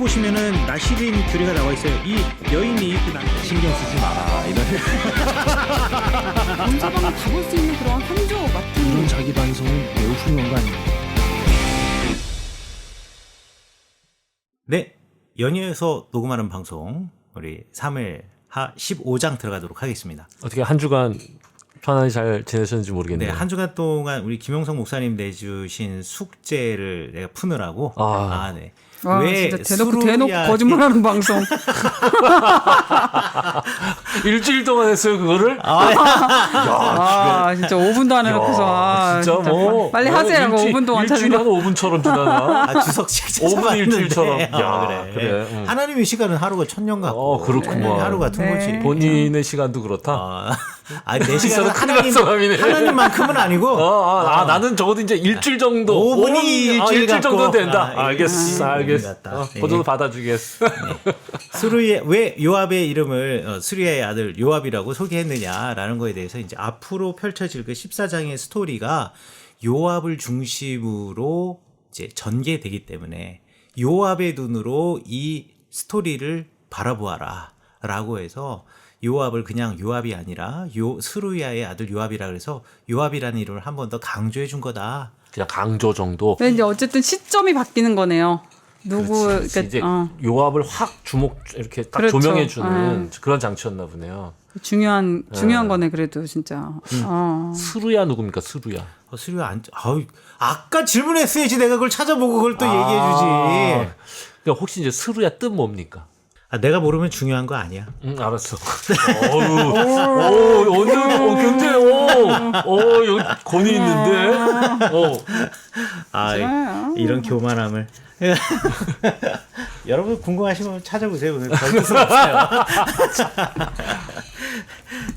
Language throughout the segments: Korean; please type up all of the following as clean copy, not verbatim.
보시면은 나시린 교리가 나와 있어요. 이 여인이 그 남자 신경 쓰지 마라 이런 남자방을 다 볼 수 있는 그런 한조 같은 이런 자기 반성은 매우 훌륭한 거 아닙니까? 네, 연이어서 녹음하는 방송 우리 3회 하 15장 들어가도록 하겠습니다. 어떻게 한 주간 편안히 잘 지내셨는지 모르겠네요. 네, 한 주간 동안 우리 김용성 목사님 내주신 숙제를 내가 푸느라고 네. 와, 진짜 대놓고 거짓말하는 방송. 일주일 동안 했어요 그거를? 진짜 5분도 안 해놓고서 진짜 뭐 빨리 하세요. 5분 동안 일주일이 한 5분처럼 지나나? 주석씩 5분 일주일처럼. 그래. 하나님의 시간은 하루가 1000년 같고 그렇구만. 하루 같은 거지. 본인의 시간도 그렇다. 내 시간은 하나님이네. 하나님만큼은 아니고. 나는 적어도 이제 일주일 정도. 5분이 일주일 정도 된다. 알겠어. 보조도 받아주겠어. 왜 요압의 이름을 스루야의 아들 요압이라고 소개했느냐라는 거에 대해서 이제 앞으로 펼쳐질 그 14장의 스토리가 요압을 중심으로 이제 전개되기 때문에 요압의 눈으로 이 스토리를 바라보아라라고 해서 요압을 그냥 요압이 아니라 스루야의 아들 요압이라 그래서 요압이라는 이름을 한 번 더 강조해 준 거다. 그냥 강조 정도. 근데 이제 어쨌든 시점이 바뀌는 거네요. 그러니까 이제 요압을 확 이렇게 딱 그렇죠. 조명해주는 그런 장치였나 보네요. 중요한 거네 그래도 진짜. 스루야 누굽니까 스루야? 스루야 아까 질문했어야지 내가 그걸 찾아보고 그걸 또 얘기해주지. 그러니까 혹시 이제 스루야 뜻 뭡니까? 내가 모르면 중요한 거 아니야. 알았어. 오늘 굉장히 여기 권위 있는데. 이런 교만함을. 여러분 궁금하시면 찾아보세요. 오늘 별 뜻은 없어요.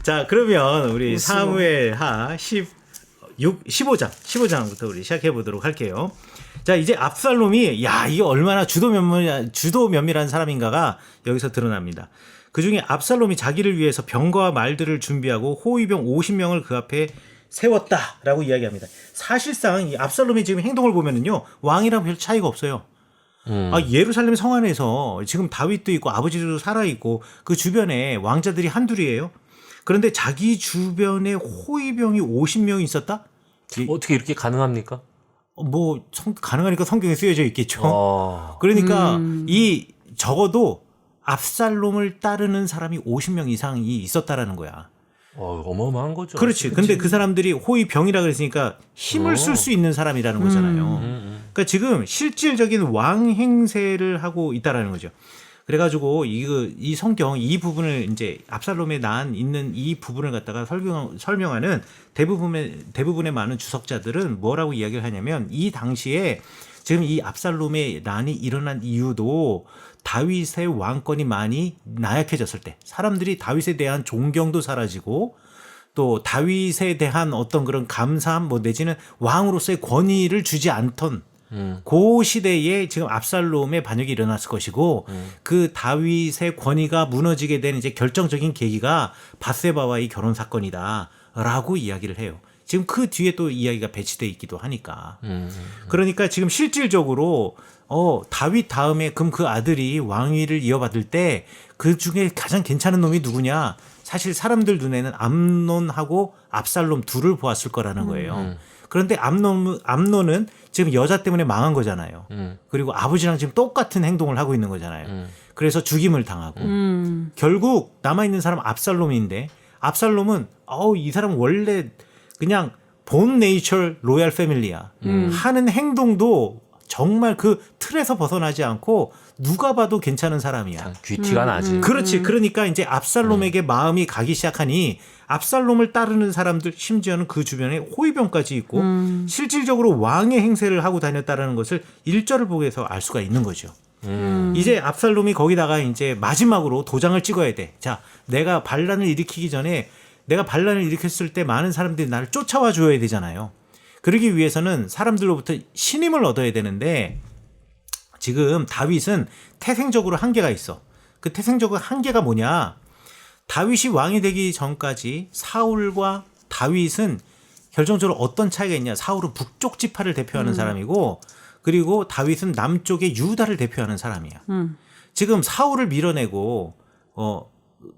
자, 그러면 우리 사무엘 하 15장부터 우리 시작해 보도록 할게요. 자, 이제 압살롬이 이게 얼마나 주도 면밀한 사람인가가 여기서 드러납니다. 그중에 압살롬이 자기를 위해서 병거와 말들을 준비하고 호위병 50명을 그 앞에 세웠다라고 이야기합니다. 사실상 이 압살롬의 지금 행동을 보면은요, 왕이랑 별 차이가 없어요. 예루살렘 성 안에서 지금 다윗도 있고 아버지도 살아 있고 그 주변에 왕자들이 한둘이에요. 그런데 자기 주변에 호위병이 50명이 있었다? 어떻게 이렇게 가능합니까? 가능하니까 성경에 쓰여져 있겠죠. 그러니까 적어도 압살롬을 따르는 사람이 50명 이상이 있었다라는 거야. 어마어마한 거죠. 그렇지. 근데 그 사람들이 호위병이라 그랬으니까 힘을 쓸 수 있는 사람이라는 거잖아요. 그러니까 지금 실질적인 왕 행세를 하고 있다라는 거죠. 그래가지고 이 성경 이 부분을 이제 압살롬의 난 있는 이 부분을 갖다가 설명하는 대부분의 많은 주석자들은 뭐라고 이야기를 하냐면 이 당시에 지금 이 압살롬의 난이 일어난 이유도 다윗의 왕권이 많이 나약해졌을 때 사람들이 다윗에 대한 존경도 사라지고 또 다윗에 대한 어떤 그런 감사함 내지는 왕으로서의 권위를 주지 않던 그 시대에 지금 압살롬의 반역이 일어났을 것이고 그 다윗의 권위가 무너지게 된 이제 결정적인 계기가 밧세바와의 결혼 사건이다라고 이야기를 해요. 지금 그 뒤에 또 이야기가 배치돼 있기도 하니까. 그러니까 지금 실질적으로 다윗 다음에 그럼 그 아들이 왕위를 이어받을 때 그 중에 가장 괜찮은 놈이 누구냐? 사실 사람들 눈에는 암논하고 압살롬 둘을 보았을 거라는 거예요. 그런데 암논은 지금 여자 때문에 망한 거잖아요. 그리고 아버지랑 지금 똑같은 행동을 하고 있는 거잖아요. 그래서 죽임을 당하고 결국 남아있는 사람 압살롬인데 압살롬은 이 사람 원래 그냥 본 네이처 로얄 패밀리야. 하는 행동도 정말 그 틀에서 벗어나지 않고 누가 봐도 괜찮은 사람이야. 귀티가 나지. 그렇지. 그러니까 이제 압살롬에게 마음이 가기 시작하니 압살롬을 따르는 사람들 심지어는 그 주변에 호위병까지 있고 실질적으로 왕의 행세를 하고 다녔다는 것을 1절을 보고서 알 수가 있는 거죠. 이제 압살롬이 거기다가 이제 마지막으로 도장을 찍어야 돼. 자, 내가 반란을 일으키기 전에 내가 반란을 일으켰을 때 많은 사람들이 나를 쫓아와 줘야 되잖아요. 그러기 위해서는 사람들로부터 신임을 얻어야 되는데 지금 다윗은 태생적으로 한계가 있어. 그 태생적으로 한계가 뭐냐? 다윗이 왕이 되기 전까지 사울과 다윗은 결정적으로 어떤 차이가 있냐? 사울은 북쪽 지파를 대표하는 사람이고 그리고 다윗은 남쪽의 유다를 대표하는 사람이야. 지금 사울을 밀어내고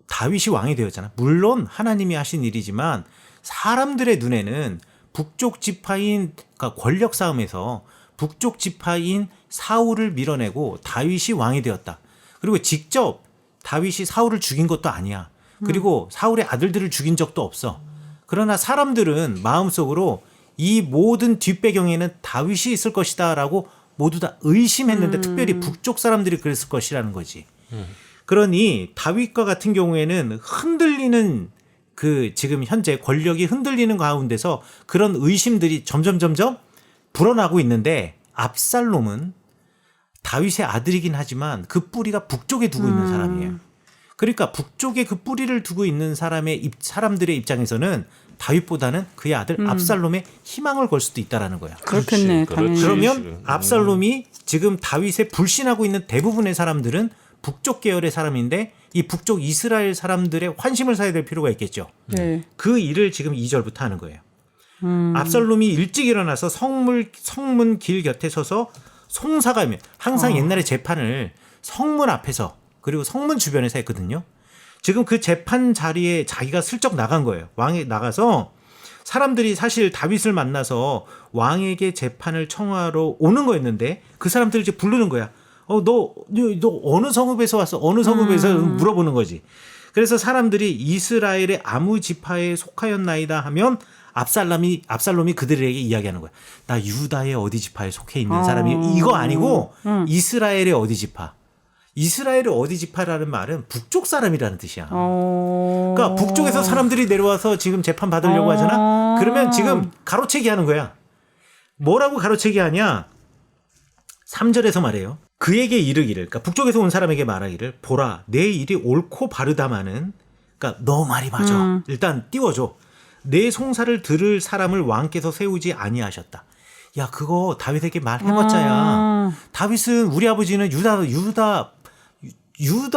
다윗이 왕이 되었잖아. 물론 하나님이 하신 일이지만 사람들의 눈에는 북쪽 지파인 그러니까 권력 싸움에서 북쪽 지파인 사울을 밀어내고 다윗이 왕이 되었다. 그리고 직접 다윗이 사울을 죽인 것도 아니야. 그리고 사울의 아들들을 죽인 적도 없어. 그러나 사람들은 마음속으로 이 모든 뒷배경에는 다윗이 있을 것이다라고 모두 다 의심했는데 특별히 북쪽 사람들이 그랬을 것이라는 거지. 그러니 다윗과 같은 경우에는 흔들리는 그 지금 현재 권력이 흔들리는 가운데서 그런 의심들이 점점 불어나고 있는데 압살롬은 다윗의 아들이긴 하지만 그 뿌리가 북쪽에 두고 있는 사람이에요. 그러니까 북쪽에 그 뿌리를 두고 있는 사람들의 입장에서는 다윗보다는 그의 아들 압살롬에 희망을 걸 수도 있다라는 거야. 그렇겠네. 당연히. 그러면 압살롬이 지금 다윗에 불신하고 있는 대부분의 사람들은 북쪽 계열의 사람인데 이 북쪽 이스라엘 사람들의 환심을 사야 될 필요가 있겠죠. 네. 그 일을 지금 2절부터 하는 거예요. 압살롬이 일찍 일어나서 성문 길 곁에 서서 송사가면 항상 옛날에 재판을 성문 앞에서 그리고 성문 주변에서 했거든요. 지금 그 재판 자리에 자기가 슬쩍 나간 거예요. 왕에 나가서 사람들이 사실 다윗을 만나서 왕에게 재판을 청하러 오는 거였는데 그 사람들을 이제 부르는 거야. 너 어느 성읍에서 왔어? 어느 성읍에서 물어보는 거지. 그래서 사람들이 이스라엘의 아무 지파에 속하였나이다 하면 압살롬이 그들에게 이야기하는 거야. 나 유다의 어디 지파에 속해 있는 사람이 이거 아니고 이스라엘의 어디 지파. 이스라엘의 어디 지파라는 말은 북쪽 사람이라는 뜻이야. 그러니까 북쪽에서 사람들이 내려와서 지금 재판 받으려고 하잖아. 그러면 지금 가로채기 하는 거야. 뭐라고 가로채기 하냐? 3절에서 말해요. 그에게 이르기를, 그러니까 북쪽에서 온 사람에게 말하기를, 보라, 내 일이 옳고 바르다마는, 그러니까 너 말이 맞아. 일단 띄워줘. 내 송사를 들을 사람을 왕께서 세우지 아니하셨다. 야, 그거 다윗에게 말해봤자야. 다윗은 우리 아버지는 유다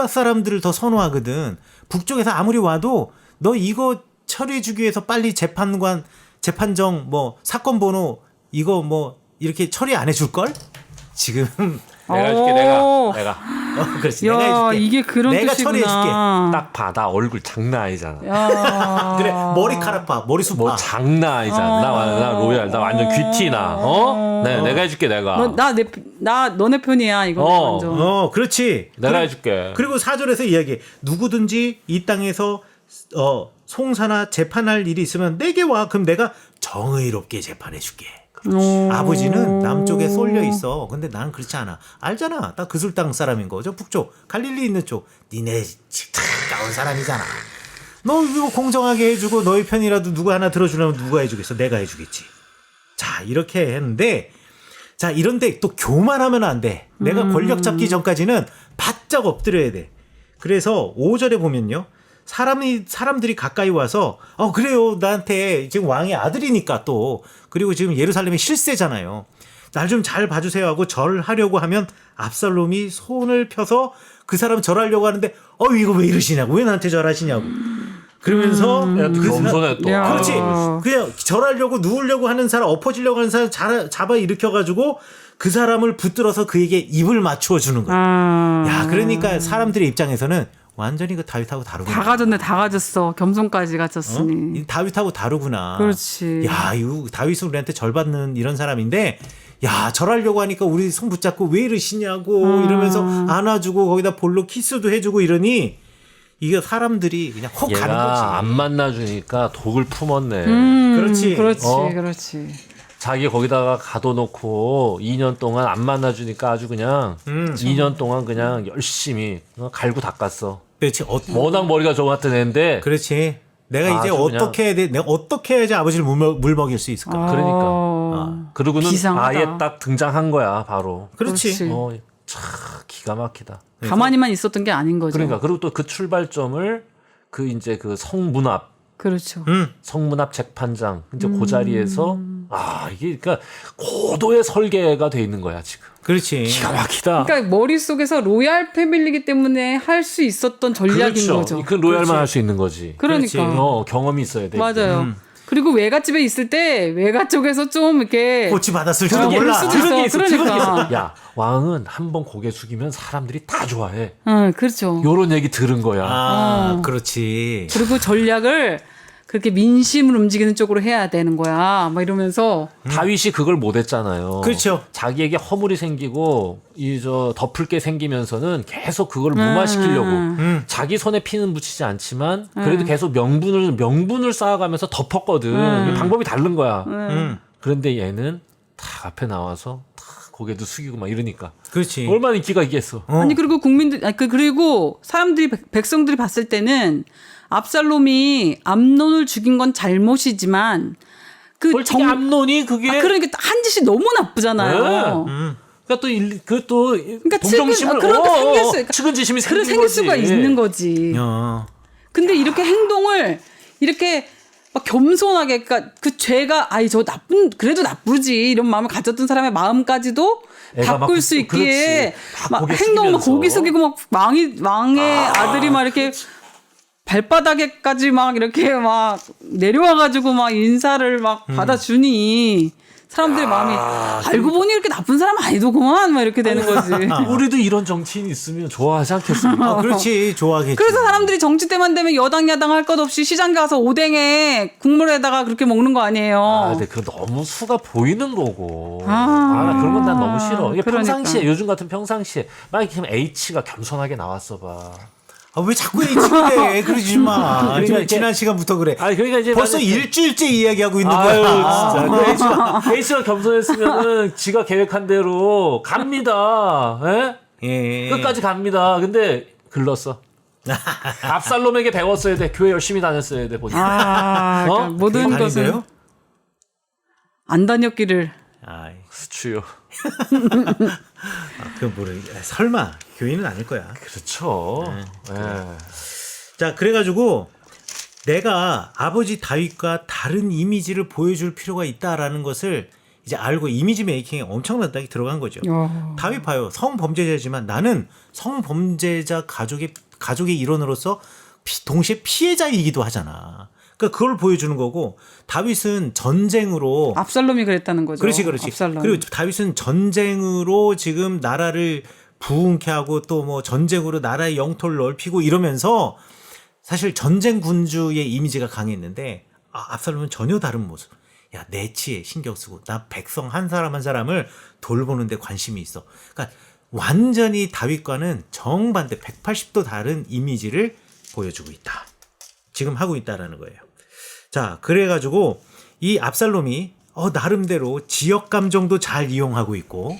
사람들을 더 선호하거든. 북쪽에서 아무리 와도 너 이거 처리해주기 위해서 빨리 재판정 사건 번호 이거 이렇게 처리 안 해줄걸? 지금 내가 해줄게. 내가 그렇지. 야, 내가 해줄게. 이게 그런 내가 뜻이구나. 처리해줄게. 딱 봐. 나 얼굴 장난 아니잖아. 야. 그래, 머리카락 봐, 머리숱 뭐 봐. 장난 아니잖아. 나 로얄. 나 완전 귀티나. 내가 해줄게. 내가. 너네 편이야. 이거 완전. 그렇지. 내가 해줄게. 그리고 4절에서 이야기해. 누구든지 이 땅에서 송사나 재판할 일이 있으면 내게 와. 그럼 내가 정의롭게 재판해줄게. 아버지는 남쪽에 쏠려 있어. 근데 나는 그렇지 않아. 알잖아. 나 그술 땅 사람인 거. 저 북쪽 갈릴리 있는 쪽. 니네 가까운 사람이잖아. 너 이거 공정하게 해주고 너희 편이라도 누가 하나 들어주려면 누가 해주겠어? 내가 해주겠지. 자, 이렇게 했는데, 자, 이런데 또 교만하면 안 돼. 내가 권력 잡기 전까지는 바짝 엎드려야 돼. 그래서 5절에 보면요. 사람들이 가까이 와서 그래요. 나한테 지금 왕의 아들이니까 또 그리고 지금 예루살렘의 실세잖아요. 날 좀 잘 봐주세요 하고 절하려고 하면 압살롬이 손을 펴서 그 사람 절하려고 하는데 이거 왜 이러시냐고. 왜 나한테 절하시냐고. 그러면서 겸손해 또. 그렇지. 그냥 절하려고 누우려고 하는 사람, 엎어지려고 하는 사람 잡아 일으켜가지고 그 사람을 붙들어서 그에게 입을 맞추어 주는 거야. 야, 그러니까 사람들의 입장에서는 완전히 그 다윗하고 다르구나. 다 가졌어. 겸손까지 갖췄으니. 이 다윗하고 다르구나. 그렇지. 야, 이거 다윗은 우리한테 절받는 이런 사람인데, 야, 절하려고 하니까 우리 손 붙잡고 왜 이러시냐고 이러면서 안아주고 거기다 볼로 키스도 해주고 이러니 이게 사람들이 그냥 혹 가는 거지. 얘가 안 만나주니까 독을 품었네. 그렇지. 그렇지. 자기 거기다가 가둬놓고 2년 동안 안 만나주니까 아주 그냥 2년 동안 그냥 열심히 갈고 닦았어. 그렇지. 워낙 머리가 좋은 같은 애인데. 그렇지. 내가 이제 어떻게 해야 돼? 내가 어떻게 해야지 아버지를 물 먹일 수 있을까? 그러니까. 그러고는 비상하다. 아예 딱 등장한 거야, 바로. 그렇지. 참 기가 막히다. 가만히만 있었던 게 아닌 거죠. 그러니까 그리고 또 그 출발점을 그 성문 앞. 그렇죠. 성문 앞 재판장 이제 그 자리에서 이게 그러니까 고도의 설계가 돼 있는 거야 지금. 그렇지. 기가 막히다. 그러니까 머릿속에서 로얄 패밀리이기 때문에 할 수 있었던 전략인 그렇죠. 거죠. 그 로얄만 할 수 있는 거지. 그러니까. 그렇지. 경험이 있어야 돼. 맞아요. 그리고 외갓집에 있을 때 외가 쪽에서 좀 이렇게 꽃이 받았을지도 그럴 몰라. 수도 있어. 그런 게 있어. 그런 게 그러니까. 있어. 야, 왕은 한 번 고개 숙이면 사람들이 다 좋아해. 그렇죠. 요런 얘기 들은 거야. 아, 그렇지. 그리고 전략을 그렇게 민심을 움직이는 쪽으로 해야 되는 거야. 막 이러면서 다윗이 그걸 못 했잖아요. 그렇죠. 자기에게 허물이 생기고 덮을 게 생기면서는 계속 그걸 무마시키려고 자기 손에 피는 묻히지 않지만 그래도 계속 명분을 쌓아가면서 덮었거든. 방법이 다른 거야. 그런데 얘는 다 앞에 나와서 다 고개도 숙이고 막 이러니까 그렇지. 얼마나 인기가 있겠어. 아니 그리고 그리고 사람들이 백성들이 봤을 때는 압살롬이 암논을 죽인 건 잘못이지만 솔직히 암논이 그게 그러니까 한 짓이 너무 나쁘잖아요. 그러니까 또 동정심을 그러니까 생길 수, 측은지심이 그래 생긴 생길 거지. 수가 있는 거지. 근데 이렇게 행동을 이렇게 막 겸손하게 그러니까 그 죄가 저 그래도 나쁘지 이런 마음을 가졌던 사람의 마음까지도 애가 바꿀 막 수 있기에 그렇지. 막 고개 행동을 막 숙이면서. 고기 숙이고 막 왕의 아들이 막 이렇게 발바닥에까지 막 이렇게 막 내려와가지고 막 인사를 막 받아주니 사람들의 마음이 알고 보니 이렇게 나쁜 사람 아니더구만 막 이렇게 되는 거지. 우리도 이런 정치인 있으면 좋아하지 않겠습니까? 그렇지. 좋아하겠지. 그래서 사람들이 정치 때만 되면 여당 야당 할 것 없이 시장 가서 오뎅에 국물에다가 그렇게 먹는 거 아니에요. 근데 그 너무 수가 보이는 거고. 나 그런 건 난 너무 싫어. 이게 그러니까. 평상시에 요즘 같은 평상시에 막 이렇게 H가 겸손하게 나왔어 봐. 왜 자꾸 H그래? 그러지 마. 그러니까 지금 이렇게- 지난 시간부터 그래. 아니 그러니까 이제 벌써 만약에- 일주일째 이야기하고 있는 아유, 거야. 진짜. H가 겸손했으면은 지가 계획한 대로 갑니다. 예? 예. 끝까지 갑니다. 근데 글렀어. 압살롬에게 배웠어야 돼. 교회 열심히 다녔어야 돼. 보니까. 그러니까 모든 그게 것은 다른데요? 안 다녔기를. 아이, 수추요. 그 설마 교인은 아닐 거야. 그렇죠. 예. 자, 그래가지고 내가 아버지 다윗과 다른 이미지를 보여줄 필요가 있다라는 것을 이제 알고 이미지 메이킹에 엄청나게 들어간 거죠. 다윗 봐요. 성범죄자지만 나는 성범죄자 가족의 일원으로서 동시에 피해자이기도 하잖아. 그러니까 그걸 보여주는 거고 다윗은 전쟁으로 압살롬이 그랬다는 거죠. 그렇지. 압살롬. 그리고 다윗은 전쟁으로 지금 나라를 부흥케 하고 또 뭐 전쟁으로 나라의 영토를 넓히고 이러면서 사실 전쟁 군주의 이미지가 강했는데 압살롬은 전혀 다른 모습. 야, 내치에 신경 쓰고 나 백성 한 사람 한 사람을 돌보는데 관심이 있어. 그러니까 완전히 다윗과는 정반대 180도 다른 이미지를 보여주고 있다. 지금 하고 있다라는 거예요. 자, 그래가지고 이 압살롬이 나름대로 지역 감정도 잘 이용하고 있고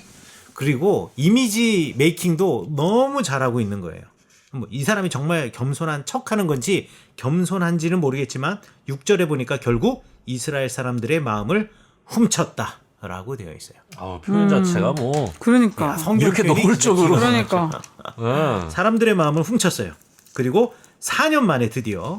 그리고 이미지 메이킹도 너무 잘하고 있는 거예요. 뭐 이 사람이 정말 겸손한 척하는 건지 겸손한지는 모르겠지만 6절에 보니까 결국 이스라엘 사람들의 마음을 훔쳤다라고 되어 있어요. 표현 자체가 뭐 그러니까. 성경 이렇게 표현이 노골적으로. 그러니까. 사람들의 마음을 훔쳤어요. 그리고 4년 만에 드디어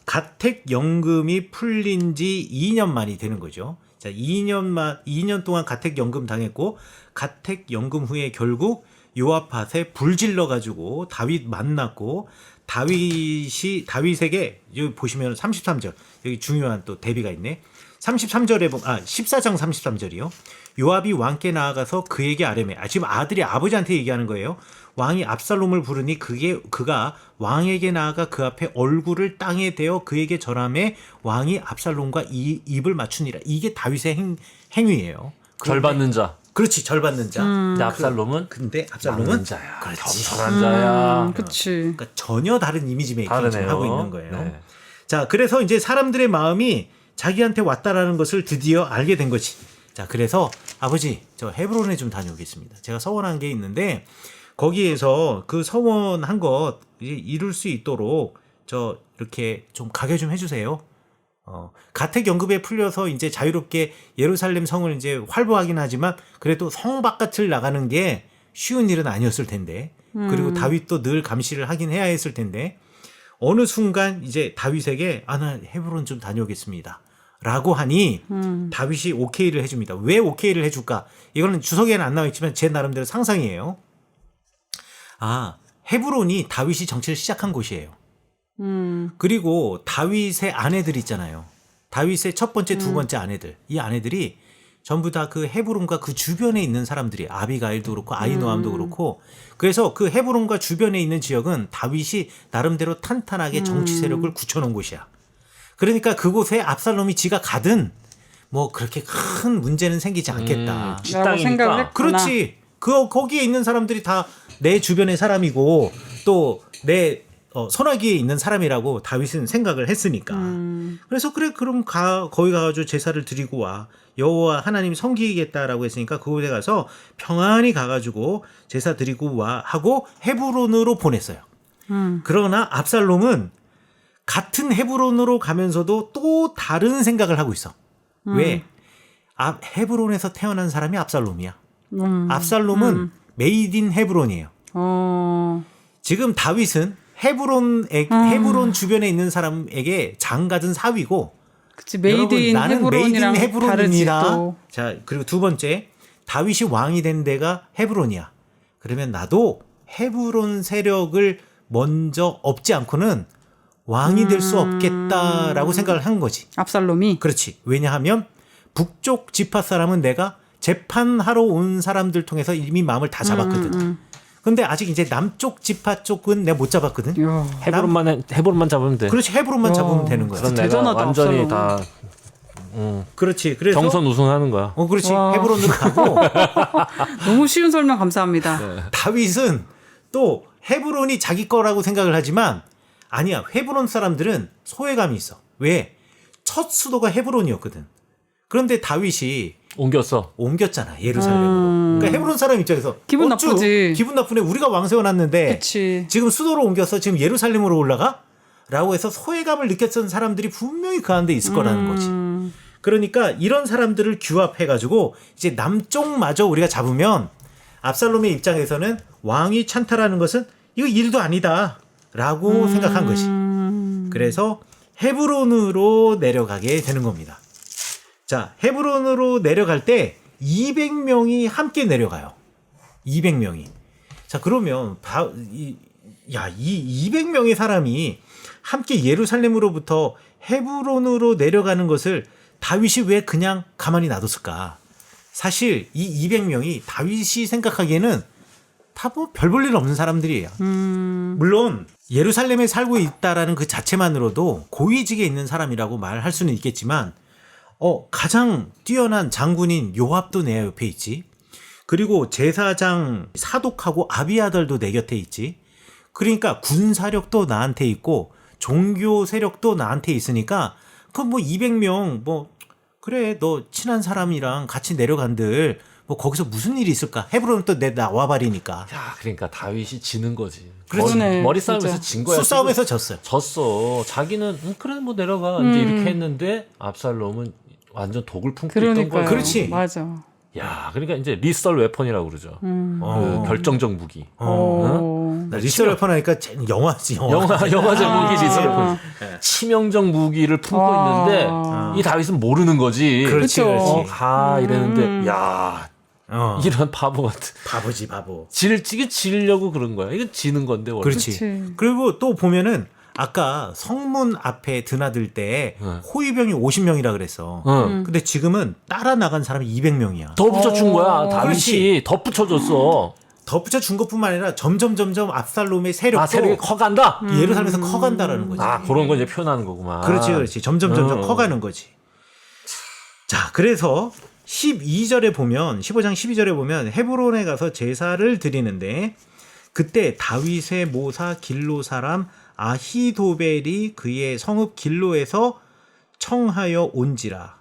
가택 연금이 풀린 지 2년 만이 되는 거죠. 자, 2년 동안 가택 연금 당했고 가택 연금 후에 결국 요압밭에 불질러 가지고 다윗 만났고 다윗에게 여기 보시면 33절 여기 중요한 또 대비가 있네. 33절에 14장 33절이요. 요압이 왕께 나아가서 그에게 아뢰매. 지금 아들이 아버지한테 얘기하는 거예요. 왕이 압살롬을 부르니 그가 왕에게 나아가 그 앞에 얼굴을 땅에 대어 그에게 절하매 왕이 압살롬과 입을 맞추니라. 이게 다윗의 행위예요. 절 받는 자. 그렇지, 절 받는 자. 근데 압살롬은 근데 압살롬은 막는 자야. 그렇지. 겸손한 자야. 그치. 그러니까 전혀 다른 이미지 메이킹을 지금 다르네요. 하고 있는 거예요. 네. 자, 그래서 이제 사람들의 마음이 자기한테 왔다라는 것을 드디어 알게 된 거지. 자, 그래서 아버지, 저 헤브론에 좀 다녀오겠습니다. 제가 서원한 게 있는데 거기에서 그 서원한 것 이룰 수 있도록 이렇게 좀 가게 좀 해주세요. 가택 연금에 풀려서 이제 자유롭게 예루살렘 성을 이제 활보하긴 하지만 그래도 성 바깥을 나가는 게 쉬운 일은 아니었을 텐데 그리고 다윗도 늘 감시를 하긴 해야 했을 텐데 어느 순간 이제 다윗에게 나 헤브론 좀 다녀오겠습니다. 라고 하니 다윗이 오케이를 해줍니다. 왜 오케이를 해줄까? 이거는 주석에는 안 나와 있지만 제 나름대로 상상이에요. 헤브론이 다윗이 정치를 시작한 곳이에요. 그리고 다윗의 아내들 있잖아요. 다윗의 첫 번째, 두 번째 아내들, 이 아내들이 전부 다 그 헤브론과 그 주변에 있는 사람들이 아비가일도 그렇고 아이노암도 그렇고 그래서 그 헤브론과 주변에 있는 지역은 다윗이 나름대로 탄탄하게 정치 세력을 굳혀놓은 곳이야. 그러니까 그곳에 압살롬이 지가 가든 뭐 그렇게 큰 문제는 생기지 않겠다. 라고 식당이니까. 생각을 했구나. 그렇지. 거기에 있는 사람들이 다 내 주변의 사람이고 또 내 소나기에 있는 사람이라고 다윗은 생각을 했으니까. 그래서 그래 그럼 거기 가가지고 제사를 드리고 와. 여호와 하나님 섬기겠다라고 했으니까 그곳에 가서 평안히 가가지고 제사 드리고 와 하고 헤브론으로 보냈어요. 그러나 압살롬은 같은 헤브론으로 가면서도 또 다른 생각을 하고 있어. 왜? 헤브론에서 태어난 사람이 압살롬이야. 압살롬은 메이드 인 헤브론이에요. 지금 다윗은 헤브론 주변에 있는 사람에게 장가든 사위고 그치, 메이드 인 헤브론이랑 다르지 헤브론이라. 또. 자, 그리고 두 번째, 다윗이 왕이 된 데가 헤브론이야. 그러면 나도 헤브론 세력을 먼저 업지 않고는 왕이 될 수 없겠다라고 생각을 한 거지. 압살롬이. 그렇지. 왜냐하면 북쪽 지파 사람은 내가 재판하러 온 사람들 통해서 이미 마음을 다 잡았거든. 근데 아직 이제 남쪽 지파 쪽은 내가 못 잡았거든. 이야. 헤브론만 잡으면 돼. 그렇지. 헤브론만 잡으면 되는 거야. 그럼 내가 대단하다, 완전히 압살롬. 다 그렇지. 그래서 경선 우승하는 거야. 그렇지. 와. 헤브론으로 가고 너무 쉬운 설명 감사합니다. 다윗은 또 헤브론이 자기 거라고 생각을 하지만 아니야. 헤브론 사람들은 소외감이 있어. 왜? 첫 수도가 헤브론이었거든. 그런데 다윗이 옮겼잖아. 예루살렘으로. 그러니까 헤브론 사람 입장에서 기분 어쭈? 나쁘지. 기분 나쁘네. 우리가 왕 세워놨는데 그치. 지금 수도로 옮겨서 지금 예루살렘으로 올라가? 라고 해서 소외감을 느꼈던 사람들이 분명히 그 안에 있을 거라는 거지. 그러니까 이런 사람들을 규합해가지고 이제 남쪽마저 우리가 잡으면 압살롬의 입장에서는 왕이 찬탈하는 것은 이거 일도 아니다. 라고 생각한 거지. 그래서 헤브론으로 내려가게 되는 겁니다. 자, 헤브론으로 내려갈 때 200명이 함께 내려가요. 200명이. 자, 그러면 이 200명의 사람이 함께 예루살렘으로부터 헤브론으로 내려가는 것을 다윗이 왜 그냥 가만히 놔뒀을까? 사실 이 200명이 다윗이 생각하기에는 다 뭐 별 볼 일 없는 사람들이에요. 물론 예루살렘에 살고 있다라는 그 자체만으로도 고위직에 있는 사람이라고 말할 수는 있겠지만 가장 뛰어난 장군인 요압도 내 옆에 있지. 그리고 제사장 사독하고 아비아달도 내 곁에 있지. 그러니까 군사력도 나한테 있고 종교 세력도 나한테 있으니까 그 뭐 200명 뭐 그래 너 친한 사람이랑 같이 내려간들 뭐 거기서 무슨 일이 있을까? 헤브론은 또 내 나와버리니까. 야, 그러니까 다윗이 지는 거지. 그러네, 머리 싸움에서 진짜. 진 거야. 수싸움에서 졌어요. 졌어. 자기는 그래 뭐 내려가 이제 이렇게 했는데 압살롬은 완전 독을 품고 있던 그러니까요. 거야. 그렇지. 맞아. 야, 그러니까 이제 리썰 웨폰이라고 그러죠. 그 결정적 무기. 나 리썰 웨폰 하니까 영화지 영화제 무기 리썰 웨폰. 치명적 무기를 품고 있는데 이 다윗은 모르는 거지. 그렇지, 그쵸. 그렇지. 가 이랬는데 야, 이런 바보 같은. 바보지 바보. 지려고 그런 거야. 이건 지는 건데 원래. 그렇지. 그치. 그리고 또 보면은 아까 성문 앞에 드나들 때 호위병이 50명이라 그랬어. 근데 지금은 따라 나간 사람이 200명이야. 더 붙여준 거야. 다윗이 그렇지. 더 붙여줬어. 덧붙여 준 것뿐만 아니라 점점 압살롬의 세력도 세력이 커간다. 예루살렘에서 커간다라는 거지. 그런 거 이제 표현하는 거구만. 그렇지. 점점 커가는 거지. 자, 그래서 12절에 보면 15장 12절에 보면 헤브론에 가서 제사를 드리는데 그때 다윗의 모사 길로 사람 아히도벨이 그의 성읍 길로에서 청하여 온지라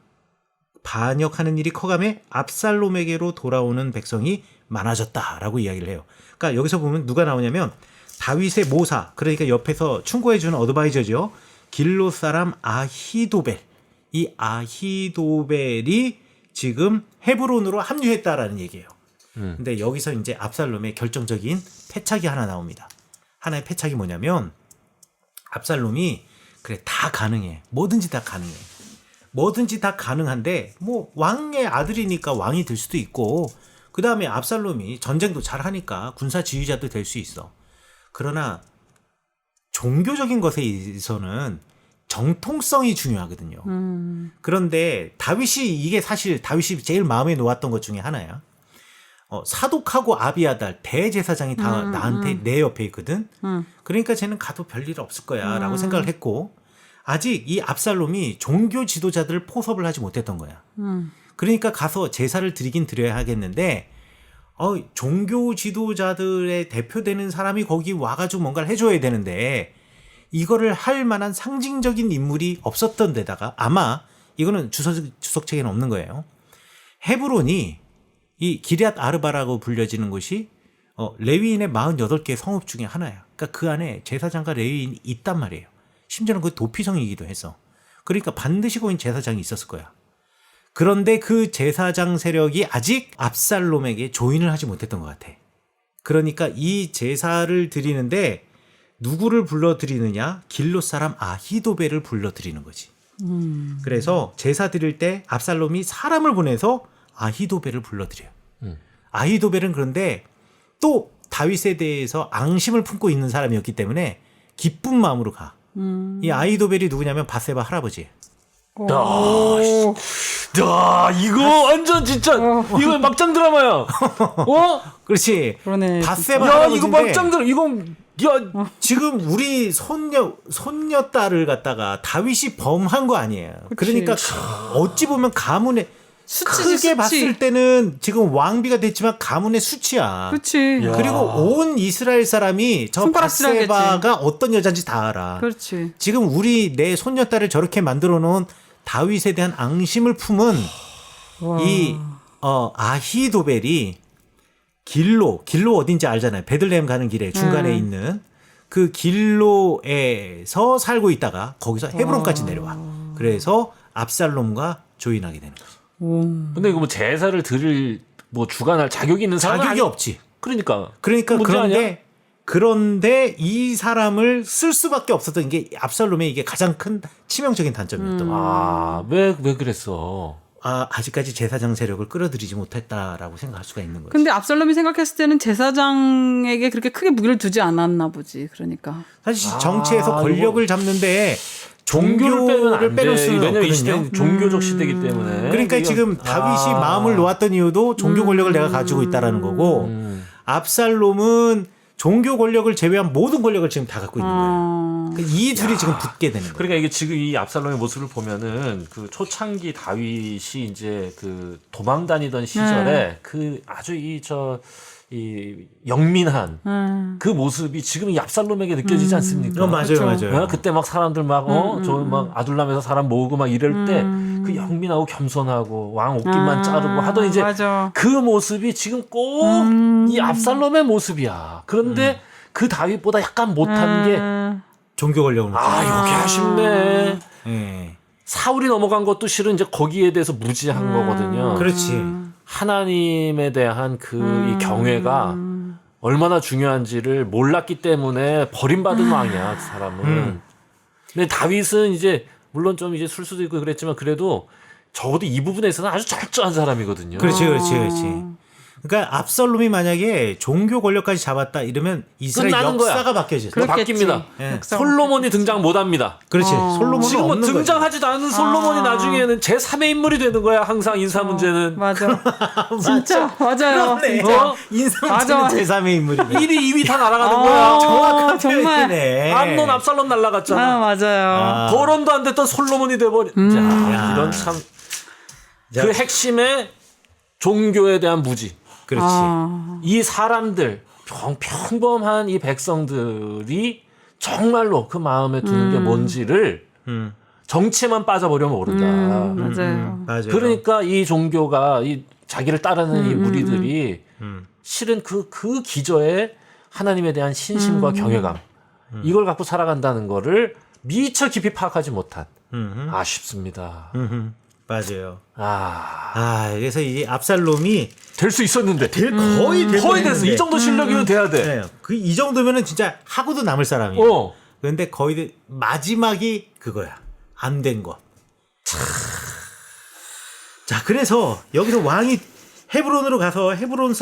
반역하는 일이 커가매 압살롬에게로 돌아오는 백성이 많아졌다라고 이야기를 해요. 그러니까 여기서 보면 누가 나오냐면 다윗의 모사, 그러니까 옆에서 충고해주는 어드바이저죠. 길로 사람 아히도벨. 이 아히도벨이 지금 헤브론으로 합류했다라는 얘기예요. 근데 여기서 이제 압살롬의 결정적인 패착이 하나 나옵니다. 하나의 패착이 뭐냐면 압살롬이 그래 다 가능해. 뭐든지 다 가능해. 뭐든지 다 가능한데 뭐 왕의 아들이니까 왕이 될 수도 있고 그 다음에 압살롬이 전쟁도 잘하니까 군사 지휘자도 될 수 있어. 그러나 종교적인 것에 있어서는 정통성이 중요하거든요. 그런데 다윗이 이게 사실 다윗이 제일 마음에 놓았던 것 중에 하나야. 사독하고 아비아달 대제사장이 다 나한테 내 옆에 있거든. 그러니까 쟤는 가도 별일 없을 거야라고 생각을 했고 아직 이 압살롬이 종교 지도자들을 포섭을 하지 못했던 거야. 그러니까 가서 제사를 드리긴 드려야 하겠는데 종교 지도자들의 대표되는 사람이 거기 와가지고 뭔가를 해줘야 되는데 이거를 할 만한 상징적인 인물이 없었던 데다가 아마 이거는 주석책에는 없는 거예요. 헤브론이 이 기럇 아르바라고 불려지는 곳이 레위인의 48개 성읍 중에 하나야. 그러니까 그 안에 제사장과 레위인이 있단 말이에요. 심지어는 그 도피성이기도 했어. 그러니까 반드시 거긴 제사장이 있었을 거야. 그런데 그 제사장 세력이 아직 압살롬에게 조인을 하지 못했던 것 같아. 그러니까 이 제사를 드리는데 누구를 불러드리느냐? 길롯 사람 아히도벨을 불러드리는 거지. 그래서 제사 드릴 때 압살롬이 사람을 보내서 아히도벨을 불러드려요. 아히도벨은 그런데 또 다윗에 대해서 앙심을 품고 있는 사람이었기 때문에 기쁜 마음으로 가. 이 아히도벨이 누구냐면 바세바 할아버지. 야, 이거 완전 진짜 이거 막장 드라마야. 그렇지. 그러네. 바세바 야, 할아버지인데 이거 막장 드라마. 이건 야, 지금 우리 손녀딸을 갖다가 다윗이 범한 거 아니에요. 그러니까 어찌 보면 가문의 수치지, 크게 수치. 봤을 때는 지금 왕비가 됐지만 가문의 수치야. 그렇지. 그리고 온 이스라엘 사람이 저 손가락질하겠지. 바세바가 어떤 여자인지 다 알아. 그렇지. 지금 우리 내 손녀딸을 저렇게 만들어 놓은 다윗에 대한 앙심을 품은 와. 이 아히도벨이 길로 어딘지 알잖아요. 베들레헴 가는 길에 중간에 있는 그 길로에서 살고 있다가 거기서 헤브론까지 내려와. 그래서 압살롬과 조인하게 되는 거지. 근데 이거 뭐 제사를 드릴 뭐 주관할 자격이 있는 사람은 자격이 아니- 없지. 그러니까 그런데 아니야? 그런데 이 사람을 쓸 수밖에 없었던 게 압살롬의 이게 가장 큰 치명적인 단점이었던 거야. 왜 그랬어? 아직까지 제사장 세력을 끌어들이지 못했다라고 생각할 수가 있는 거지. 근데 압살롬이 생각했을 때는 제사장에게 그렇게 크게 무게를 두지 않았나 보지. 그러니까. 사실 정치에서 권력을 잡는데 종교를 빼면 안 빼놓을 돼. 수는 왜냐면 이 없거든요. 시대는 종교적 시대이기 때문에. 그러니까 지금 다윗이 마음을 놓았던 이유도 종교 권력을 내가 가지고 있다라는 거고 압살롬은 종교 권력을 제외한 모든 권력을 지금 다 갖고 있는 거예요. 그러니까 이 둘이 지금 붙게 되는 거예요. 그러니까 이게 지금 이 압살롬의 모습을 보면은 그 초창기 다윗이 이제 그 도망 다니던 시절에 그 아주 이 영민한 그 모습이 지금 이 압살롬에게 느껴지지 않습니까? 맞아요, 그쵸. 맞아요. 그때 막 사람들 막 막 아둘람에서 사람 모으고 막 이럴 때 그 영민하고 겸손하고 왕 옷깃만 자르고 하던 이제 맞아. 그 모습이 지금 꼭 이 압살롬의 모습이야. 그런데 그 다윗보다 약간 못한 게 종교 권력을 못 여기 아쉽네. 예. 사울이 넘어간 것도 실은 이제 거기에 대해서 무지한 거거든요. 그렇지. 하나님에 대한 그 이 경외가 얼마나 중요한지를 몰랐기 때문에 버림받은 왕이야, 그 사람은. 근데 다윗은 이제 물론 좀 이제 술수도 있고 그랬지만 그래도 적어도 이 부분에 있어서는 아주 철저한 사람이거든요. 그렇지. 그러니까 압살롬이 만약에 종교 권력까지 잡았다 이러면 이스라엘 끝나는 거야. 역사가 바뀌어졌어. 그거 그렇겠지. 바뀝니다. 예. 솔로몬이 등장 못합니다. 그렇지. 솔로몬은 지금 뭐 없는 등장하지도 않은 솔로몬이 나중에는 제3의 인물이 되는 거야. 항상 인사 문제는. 맞아. 진짜 맞아요. 그렇네. 어? 인상 맞아. 문제는 제3의 인물이. 1위, 2위 다 날아가는 거야. 정확한 정말. 표현이네. 암론 압살롬 날아갔잖아. 맞아요. 거론도 안 됐던 솔로몬이 돼버린. 야, 이런 참. 그 핵심의 종교에 대한 무지. 그렇지. 이 사람들 평범한 이 백성들이 정말로 그 마음에 드는 게 뭔지를 정치에만 빠져버리면 모른다. 맞아요. 맞아요. 그러니까 이 종교가 이 자기를 따르는 이 무리들이 실은 그 기저에 하나님에 대한 신심과 경외감 이걸 갖고 살아간다는 거를 미처 깊이 파악하지 못한 아쉽습니다. 맞아요. 그래서 그래서 이 압살롬이 될 수 있었는데 거의 거의 됐어. 이 정도 실력이면 돼야 돼. 네. 이 정도면은 진짜 하고도 남을 사람이에요. 어. 그런데 거의 마지막이 그거야. 안 된 것. 자, 그래서 여기서 왕이 헤브론으로 가서 헤브론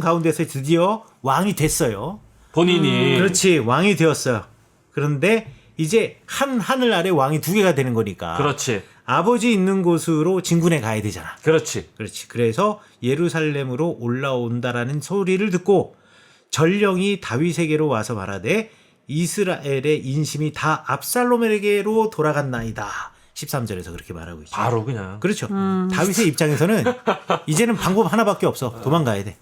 가운데서 드디어 왕이 됐어요. 본인이 그렇지, 왕이 되었어요. 그런데 이제 한 하늘 아래 왕이 두 개가 되는 거니까. 그렇지. 아버지 있는 곳으로 진군에 가야 되잖아. 그렇지. 그렇지. 그래서 예루살렘으로 올라온다라는 소리를 듣고 전령이 다윗에게로 와서 말하되 이스라엘의 인심이 다 압살롬에게로 돌아갔나이다. 13절에서 그렇게 말하고 있죠. 바로 그냥. 그렇죠. 다윗의 입장에서는 이제는 방법 하나밖에 없어. 도망가야 돼.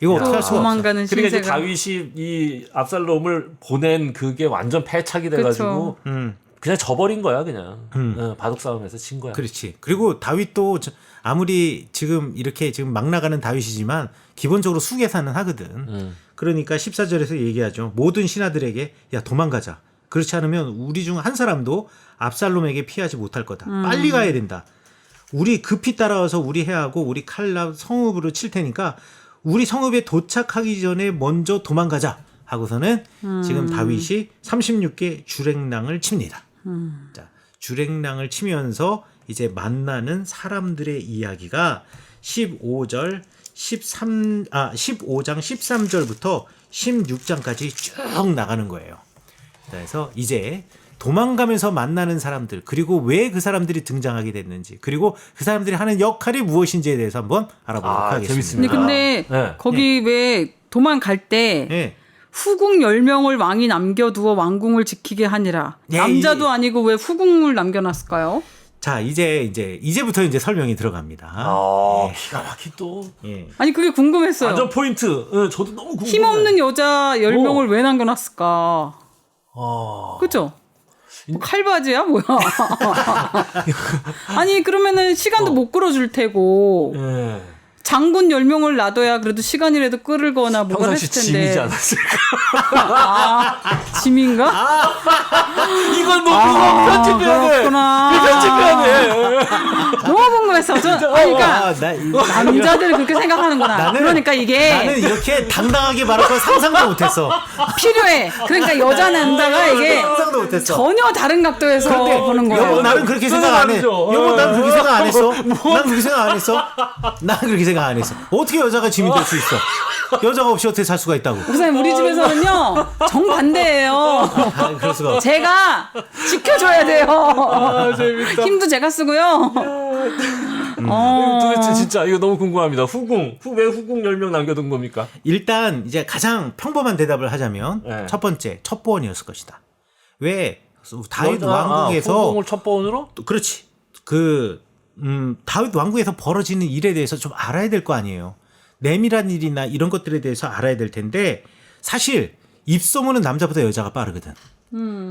이거 어떻게 할 수가 없어. 도망가는 그러니까 이제 신세가. 다윗이 이 압살롬을 보낸 그게 완전 패착이 돼가지고 그냥 져버린 거야 그냥. 바둑 싸움에서 진 거야. 그렇지. 그리고 다윗도 아무리 지금 이렇게 지금 막 나가는 다윗이지만 기본적으로 수계사는 하거든. 그러니까 14절에서 얘기하죠. 모든 신하들에게 야 도망가자. 그렇지 않으면 우리 중 한 사람도 압살롬에게 피하지 못할 거다. 빨리 가야 된다. 우리 급히 따라와서 우리 해하고 우리 칼날 성읍으로 칠 테니까 우리 성읍에 도착하기 전에 먼저 도망가자 하고서는 지금 다윗이 36개 주랭랑을 칩니다. 자, 주랭랑을 치면서 이제 만나는 사람들의 이야기가 15장 13절부터 16장까지 쭉 나가는 거예요. 그래서 이제 도망가면서 만나는 사람들, 그리고 왜 그 사람들이 등장하게 됐는지, 그리고 그 사람들이 하는 역할이 무엇인지에 대해서 한번 알아보도록 하겠습니다. 재밌습니다. 근데 네. 거기 왜 도망갈 때 네. 후궁 10명을 왕이 남겨두어 왕궁을 지키게 하니라. 예, 남자도 아니고 왜 후궁을 남겨놨을까요? 자, 이제부터 이제 설명이 들어갑니다. 기가 막히 또. 예. 아니 그게 궁금했어요. 완전 포인트. 저도 너무 궁금해. 힘없는 여자 10명을 왜 남겨놨을까? 그죠? 뭐 칼바지야 뭐야? 아니 그러면은 시간도 못 끌어줄 테고 예. 장군 10명을 놔둬야 그래도 시간이라도 끌거나 뭐가 평상시 했을 텐데. 짐이지 않았을까? 짐인가? 이건 너무 편집해야 돼. 그렇구나. 편집해야 돼. 너무 궁금했어. 그러니까 남자들은 그렇게 생각하는구나. 그러니까 이게 나는 이렇게 당당하게 말할 건 상상도 못했어. 필요해. 그러니까 여자 남자가 이게 상상도 못했어. 전혀 다른 각도에서 그런데 보는 거예요. 여보 나는 그렇게 생각 안 해. 다르죠. 여보 난 그렇게 생각 안 했어. 난 그렇게 생각 안 했어. 난 그렇게 생각 안 했어. 어떻게 여자가 짐이 될 수 있어? 여자가 없이 어떻게 살 수가 있다고? 목사님 우리 집에서는요 정반대예요. 그럴 수가 없어. 제가 지켜줘야 돼요. 재밌다. 힘도 제가 쓰고요. 도대체 진짜 이거 너무 궁금합니다. 왜 후궁 10명 남겨둔 겁니까? 일단 이제 가장 평범한 대답을 하자면 네. 첫 번째 첩보원이었을 것이다. 왜 다윗 왕궁에서 후궁을 첫 번으로? 그렇지. 다윗 왕궁에서 벌어지는 일에 대해서 좀 알아야 될 거 아니에요. 내밀한 일이나 이런 것들에 대해서 알아야 될 텐데 사실 입소문은 남자보다 여자가 빠르거든.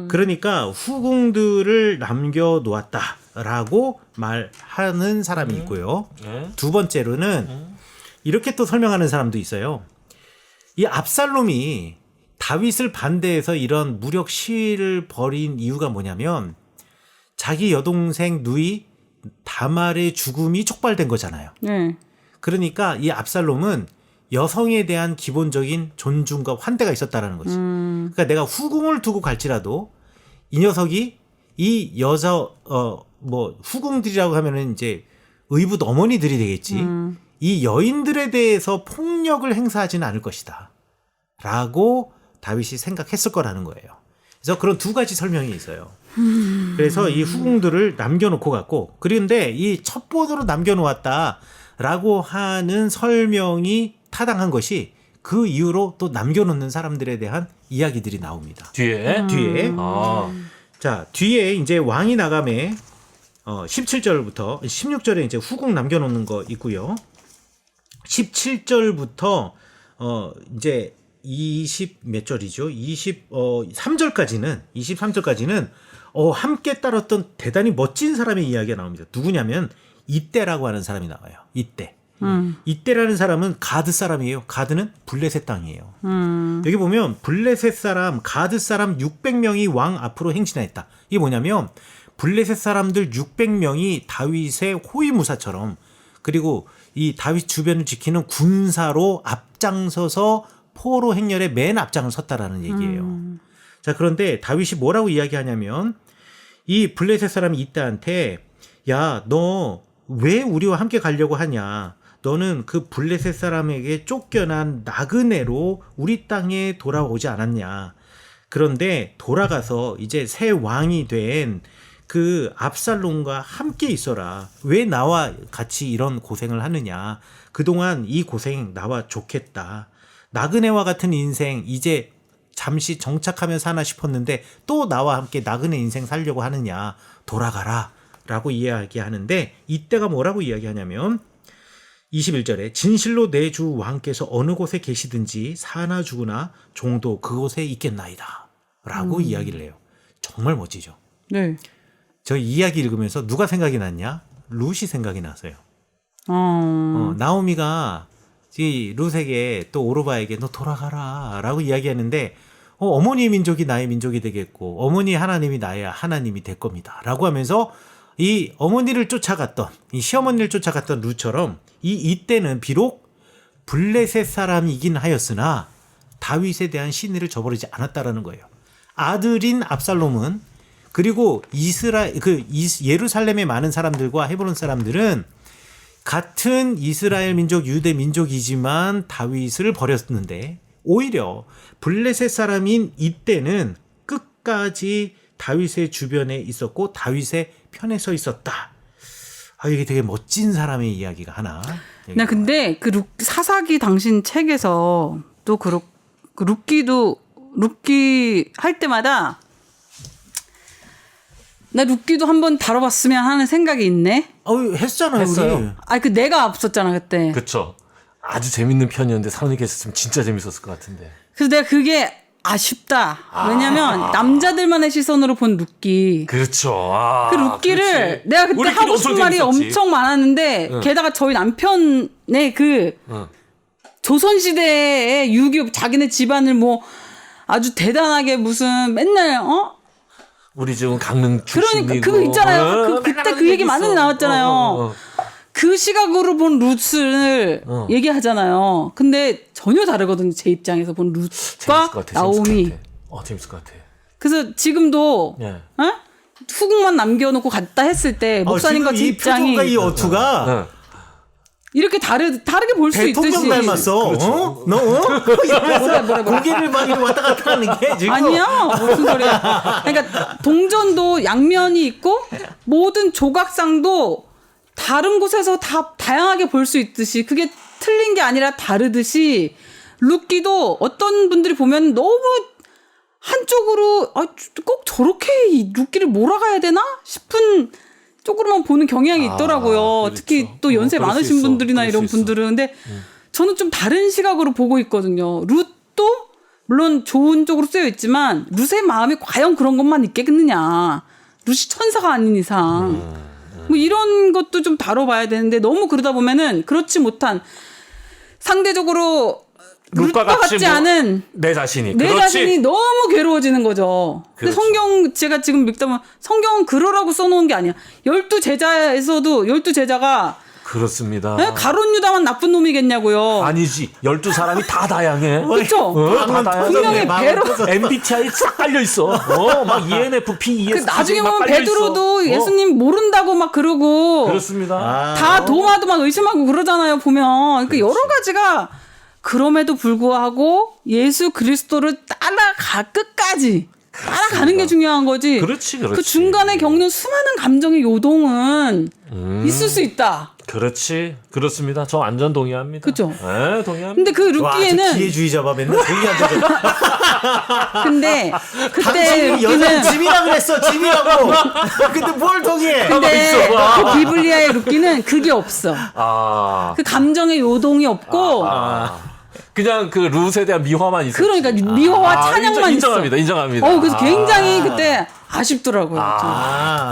그러니까 후궁들을 남겨놓았다라고 말하는 사람이 있고요. 두 번째로는 이렇게 또 설명하는 사람도 있어요. 이 압살롬이 다윗을 반대해서 이런 무력 시위를 벌인 이유가 뭐냐면 자기 여동생 누이 다말의 죽음이 촉발된 거잖아요. 네. 그러니까 이 압살롬은 여성에 대한 기본적인 존중과 환대가 있었다라는 거지. 그러니까 내가 후궁을 두고 갈지라도 이 녀석이 이 여자 후궁들이라고 하면은 이제 의붓 어머니들이 되겠지. 이 여인들에 대해서 폭력을 행사하지는 않을 것이다. 라고 다윗이 생각했을 거라는 거예요. 그래서 그런 두 가지 설명이 있어요. 그래서 이 후궁들을 남겨놓고 갔고, 그런데 이 첩보로 남겨놓았다라고 하는 설명이 타당한 것이 그 이후로 또 남겨놓는 사람들에 대한 이야기들이 나옵니다. 뒤에? 자, 뒤에 이제 왕이 나감에 17절부터 16절에 이제 후궁 남겨놓는 거 있고요. 17절부터 이제 20 몇 절이죠? 23절까지는 함께 따랐던 대단히 멋진 사람의 이야기가 나옵니다. 누구냐면 이때라고 하는 사람이 나와요. 이때라는 사람은 가드 사람이에요. 가드는 블레셋 땅이에요. 여기 보면 블레셋 사람, 가드 사람 600명이 왕 앞으로 행진했다. 이게 뭐냐면 블레셋 사람들 600명이 다윗의 호위무사처럼, 그리고 이 다윗 주변을 지키는 군사로 앞장서서 포로 행렬의 맨 앞장을 섰다라는 얘기예요. 자, 그런데 다윗이 뭐라고 이야기하냐면 이 블레셋 사람이 이때한테 야, 너 왜 우리와 함께 가려고 하냐? 너는 그 블레셋 사람에게 쫓겨난 나그네로 우리 땅에 돌아오지 않았냐? 그런데 돌아가서 이제 새 왕이 된 그 압살롬과 함께 있어라. 왜 나와 같이 이런 고생을 하느냐. 그동안 이 고생 나와 좋겠다. 나그네와 같은 인생 이제 잠시 정착하면 사나 싶었는데 또 나와 함께 나그네 인생 살려고 하느냐. 돌아가라. 라고 이야기하는데 이때가 뭐라고 이야기하냐면 21절에 진실로 내 주 왕께서 어느 곳에 계시든지 사나 죽으나 종도 그곳에 있겠나이다. 라고 이야기를 해요. 정말 멋지죠. 네. 저 이야기 읽으면서 누가 생각이 났냐? 룻이 생각이 났어요. 나오미가 이 룻에게 또 오르바에게 너 돌아가라 라고 이야기하는데 어머니의 민족이 나의 민족이 되겠고 어머니의 하나님이 나의 하나님이 될 겁니다 라고 하면서 이 어머니를 쫓아갔던 이 시어머니를 쫓아갔던 룻처럼 이때는 비록 블레셋 사람이긴 하였으나 다윗에 대한 신의를 저버리지 않았다라는 거예요. 아들인 압살롬은 그리고 예루살렘의 많은 사람들과 헤브론 사람들은 같은 이스라엘 민족 유대 민족이지만 다윗을 버렸는데 오히려 블레셋 사람인 이때는 끝까지 다윗의 주변에 있었고 다윗의 편에 서 있었다. 이게 되게 멋진 사람의 이야기가 하나. 나 근데 그 사사기 당신 책에서 또 그 룻기 할 때마다 나 룻기도 한번 다뤄봤으면 하는 생각이 있네. 했잖아요. 했어요. 우리. 그 내가 없었잖아 그때. 그쵸. 아주 재밌는 편이었는데 사원이 계셨으면 진짜 재밌었을 것 같은데. 그래서 내가 그게 아쉽다. 왜냐면 남자들만의 시선으로 본 룻기. 그렇죠. 그 룻기를 내가 그때 우리끼리 하고 싶은 엄청 말이 재밌었지. 엄청 많았는데 게다가 저희 남편의 그 조선시대의 유교 자기네 집안을 뭐 아주 대단하게 무슨 맨날 우리 지금 강릉 출신이고. 그러니까 그거 있잖아요. 그때 그 얘기 많이 나왔잖아요. 그 시각으로 본 룻을 얘기하잖아요. 근데 전혀 다르거든요. 제 입장에서 본 룻과 나오미. 재밌을 것 같아. 그래서 지금도 후궁만 남겨놓고 갔다 했을 때 목사님과 제 이 입장이 표정과 이 어투가 이렇게 다르게 볼 수 있듯이. 대통령 닮았어. 그렇죠. 이러면서 고개를 막 이렇게 왔다 갔다 하는 게 지금. 아니야 무슨 소리야. 그러니까 동전도 양면이 있고 모든 조각상도 다른 곳에서 다 다양하게 볼 수 있듯이 그게 틀린 게 아니라 다르듯이 룻기도 어떤 분들이 보면 너무 한쪽으로 꼭 저렇게 이 룻기를 몰아가야 되나 싶은 쪽으로만 보는 경향이 있더라고요. 그렇죠. 특히 또 연세 그럴 수 많으신 있어. 분들이나 그럴 이런 수 있어. 분들은. 근데 저는 좀 다른 시각으로 보고 있거든요. 룻도 물론 좋은 쪽으로 쓰여 있지만 룻의 마음이 과연 그런 것만 있겠느냐. 룻이 천사가 아닌 이상. 뭐 이런 것도 좀 다뤄봐야 되는데 너무 그러다 보면은 그렇지 못한 상대적으로 룻과 같지 않은 내 자신이. 내 그렇지. 자신이 너무 괴로워지는 거죠. 근데 그렇죠. 성경 제가 지금 읽다 보면 성경은 그러라고 써놓은 게 아니야. 12제자에서도 12제자가 그렇습니다. 가룟 유다만 나쁜 놈이겠냐고요. 아니지. 12사람이 다 다양해. 그렇죠? 다 다양해. 분명히 배로 MBTI 싹 깔려 있어. 막 ENFP, ESTJ 나중에 막 보면 깔려 베드로도 있어. 예수님 모른다고 막 그러고 그렇습니다. 다 도마도마 의심하고 그러잖아요. 보면 그러니까 여러 가지가 그럼에도 불구하고 예수 그리스도를 끝까지 따라가는 게 중요한 거지. 그렇지. 그 중간에 겪는 수많은 감정의 요동은 있을 수 있다. 그렇지. 그렇습니다. 저 완전 동의합니다. 그죠? 네, 동의합니다. 근데 그 룻기에는 기회주의자 봐 맨날 동의한다고. 근데 그때 당신이 여자 룻기는 짐이라 그랬어. 짐이라고. 근데 뭘 동의해? 근데 그 비블리아의 룻기는 그게 없어. 아. 그 감정의 요동이 없고 그냥 그 룻에 대한 미화만 있었지. 그러니까 미화와 찬양만 인정합니다. 있어. 인정합니다. 그래서 굉장히 그때 아쉽더라고요.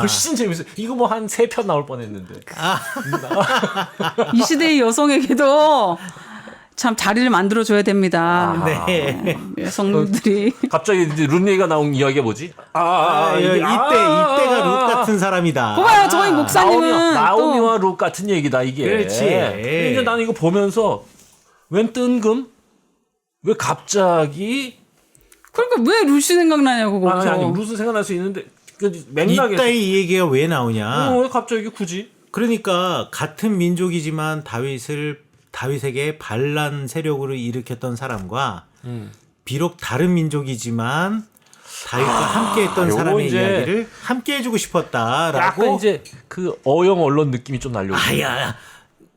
훨씬 재밌어요. 이거 뭐 한 3편 나올 뻔했는데. 이 시대의 여성에게도 참 자리를 만들어줘야 됩니다. 네. 여성들이. 갑자기 이제 룻 얘기가 나온 이야기가 뭐지? 이때가 룻 같은 사람이다. 봐봐요, 저희 목사님은 나오미와 룻 같은 얘기다 이게. 그렇지. 근데 이제 나는 이거 보면서 웬 뜬금? 왜 갑자기? 그러니까 왜 룻이 생각나냐고 거기서. 아니 룻은 생각날 수 있는데 그 맥락에서 이따 이 얘기가 왜 나오냐? 왜 갑자기 굳이? 그러니까 같은 민족이지만 다윗에게 반란 세력으로 일으켰던 사람과 비록 다른 민족이지만 다윗과 함께했던 요거 사람의 이제 이야기를 함께해주고 싶었다라고. 약간 이제 그 어영 언론 느낌이 좀 날려고. 아야,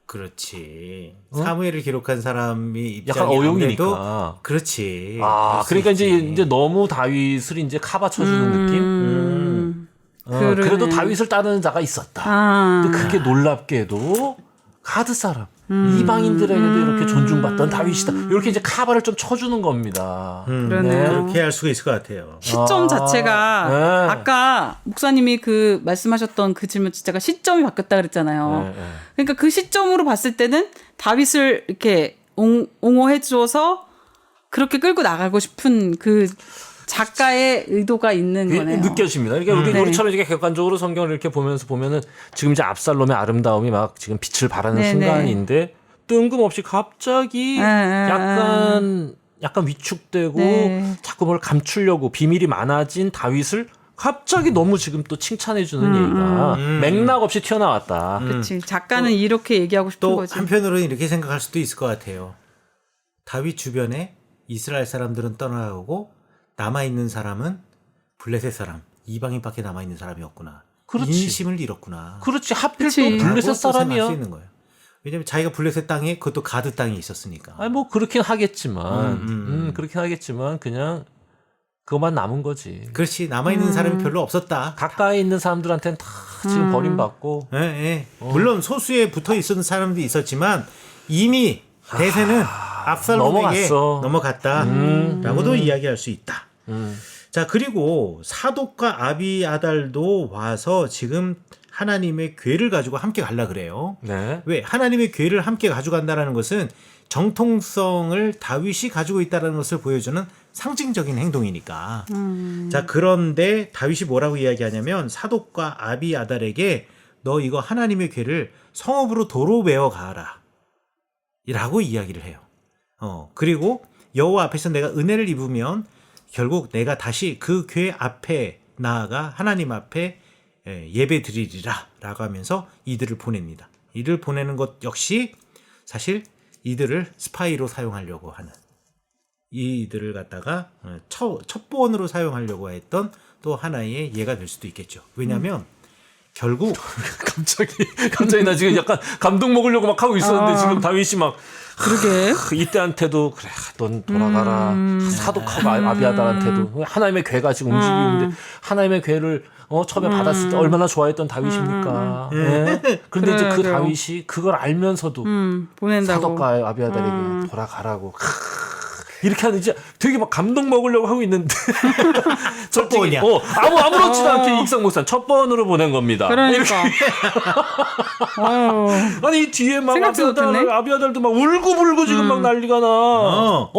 그렇지. 사무엘을 기록한 사람이 약간 입장이 어용이니까. 아무래도 그렇지. 아, 그럴 수 그러니까 있지. 이제 너무 다윗을 이제 카바쳐주는 느낌. 그러네. 그래도 다윗을 따르는 자가 있었다. 아. 근데 그게 놀랍게도 가드 사람 이방인들에게도 이렇게 존중받던 다윗이다. 이렇게 이제 카바를 좀 쳐주는 겁니다. 그러네요. 그렇게 할 수가 있을 것 같아요. 시점 자체가 네. 아까 목사님이 그 말씀하셨던 그 질문 자체가 시점이 바뀌었다 그랬잖아요. 네, 네. 그러니까 그 시점으로 봤을 때는 다윗을 이렇게 옹호해 줘서 그렇게 끌고 나가고 싶은 그 작가의 의도가 있는 그게 거네요. 느껴집니다. 그러니까 네. 우리처럼 이렇게 객관적으로 성경을 이렇게 보면은 지금 이제 압살롬의 아름다움이 막 지금 빛을 발하는 네, 순간인데 뜬금없이 갑자기 약간 위축되고 네. 자꾸 뭘 감추려고 비밀이 많아진 다윗을 갑자기 너무 지금 또 칭찬해주는 얘기가 맥락 없이 튀어나왔다. 그렇지. 작가는 이렇게 얘기하고 싶은 또 거지. 한편으로는 이렇게 생각할 수도 있을 것 같아요. 다윗 주변에 이스라엘 사람들은 떠나가고 남아있는 사람은 블레셋 사람, 이방인밖에 남아있는 사람이었구나. 그렇지. 인심을 잃었구나. 그렇지. 하필 그치. 또 라고 블레셋 또 생각할 사람이야. 수 있는 거예요. 왜냐면 자기가 블레셋 땅에 그것도 가드 땅에 있었으니까. 아니 뭐 그렇긴 하겠지만, 그렇긴 하겠지만 그냥 그것만 남은 거지. 그렇지. 남아있는 사람이 별로 없었다. 가까이 있는 사람들한테는 다 지금 버림받고. 예, 예. 물론 소수에 붙어 있었던 사람도 있었지만 이미 대세는 압살롬에게 넘어갔어. 넘어갔다라고도 이야기할 수 있다. 자, 그리고 사독과 아비아달도 와서 지금 하나님의 궤를 가지고 함께 가려 그래요. 네. 왜 하나님의 궤를 함께 가져간다라는 것은 정통성을 다윗이 가지고 있다는 것을 보여주는 상징적인 행동이니까. 자, 그런데 다윗이 뭐라고 이야기하냐면 사독과 아비아달에게 너 이거 하나님의 궤를 성읍으로 도로 메어 가라 라고 이야기를 해요. 그리고 여호와 앞에서 내가 은혜를 입으면 결국 내가 다시 그 궤 앞에 나아가 하나님 앞에 예배 드리리라 라고 하면서 이들을 보냅니다. 이들을 보내는 것 역시 사실 이들을 스파이로 사용하려고 하는, 이들을 갖다가 첩보원으로 사용하려고 했던 또 하나의 예가 될 수도 있겠죠. 왜냐하면 결국 갑자기 나 지금 약간 감동 먹으려고 막 하고 있었는데 지금 다윗이 막 그러게. 이때한테도 그래 넌 돌아가라 사독하고 아비아달한테도 하나님의 궤가 지금 움직이고 있는데 하나님의 궤를 처음에 받았을 때 얼마나 좋아했던 다윗입니까? 네? 그런데 이제 그 그래요. 다윗이 그걸 알면서도 보낸다고. 사독과 아비아달에게 돌아가라고 이렇게 하는 이제 되게 막 감동 먹으려고 하고 있는데 첫 번이야. 아무렇지도 않게 익상 목사 첫 번으로 보낸 겁니다. 그러니까. 아유. 아니 이 뒤에 막 생각지도 못했네. 아비아달도 막 울고불고 지금 막 난리가 나.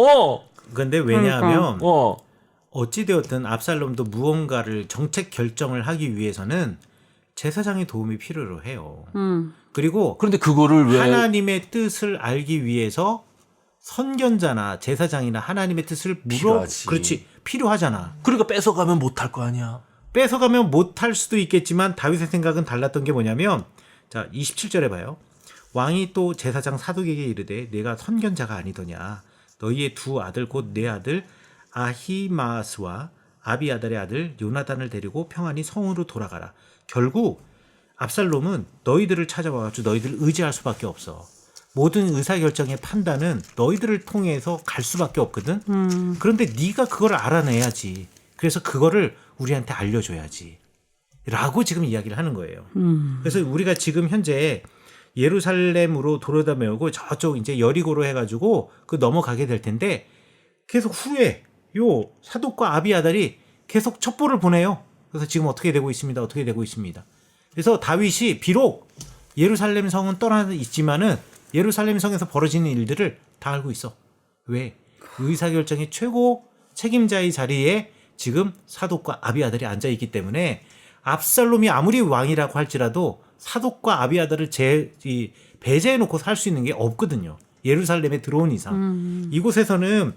근데 왜냐하면 어. 어찌되었든 압살롬도 무언가를 정책 결정을 하기 위해서는 제사장의 도움이 필요로 해요. 그리고 그런데 그거를 왜 하나님의 뜻을 알기 위해서 선견자나 제사장이나 하나님의 뜻을 필요하지. 그렇지, 필요하잖아. 그러니까 뺏어가면 못할 거 아니야. 뺏어가면 못할 수도 있겠지만 다윗의 생각은 달랐던 게 뭐냐면, 자 27절에 봐요. 왕이 또 제사장 사독에게 이르되 내가 선견자가 아니더냐. 너희의 두 아들 곧 내 아들 아히마스와 아비아달의 아들 요나단을 데리고 평안히 성으로 돌아가라. 결국 압살롬은 너희들을 찾아와가지고 너희들을 의지할 수밖에 없어. 모든 의사결정의 판단은 너희들을 통해서 갈 수밖에 없거든. 그런데 네가 그걸 알아내야지. 그래서 그거를 우리한테 알려줘야지 라고 지금 이야기를 하는 거예요. 그래서 우리가 지금 현재 예루살렘으로 도로다 메우고 저쪽 이제 여리고로 해가지고 그 넘어가게 될 텐데 계속 후에 요 사독과 아비아달이 계속 첩보를 보내요. 그래서 지금 어떻게 되고 있습니다. 어떻게 되고 있습니다. 그래서 다윗이 비록 예루살렘 성은 떠나 있지만은 예루살렘 성에서 벌어지는 일들을 다 알고 있어. 왜? 의사결정의 최고 책임자의 자리에 지금 사독과 아비아달이 앉아있기 때문에 압살롬이 아무리 왕이라고 할지라도 사독과 아비아달을 배제해놓고 살 수 있는 게 없거든요. 예루살렘에 들어온 이상. 이곳에서는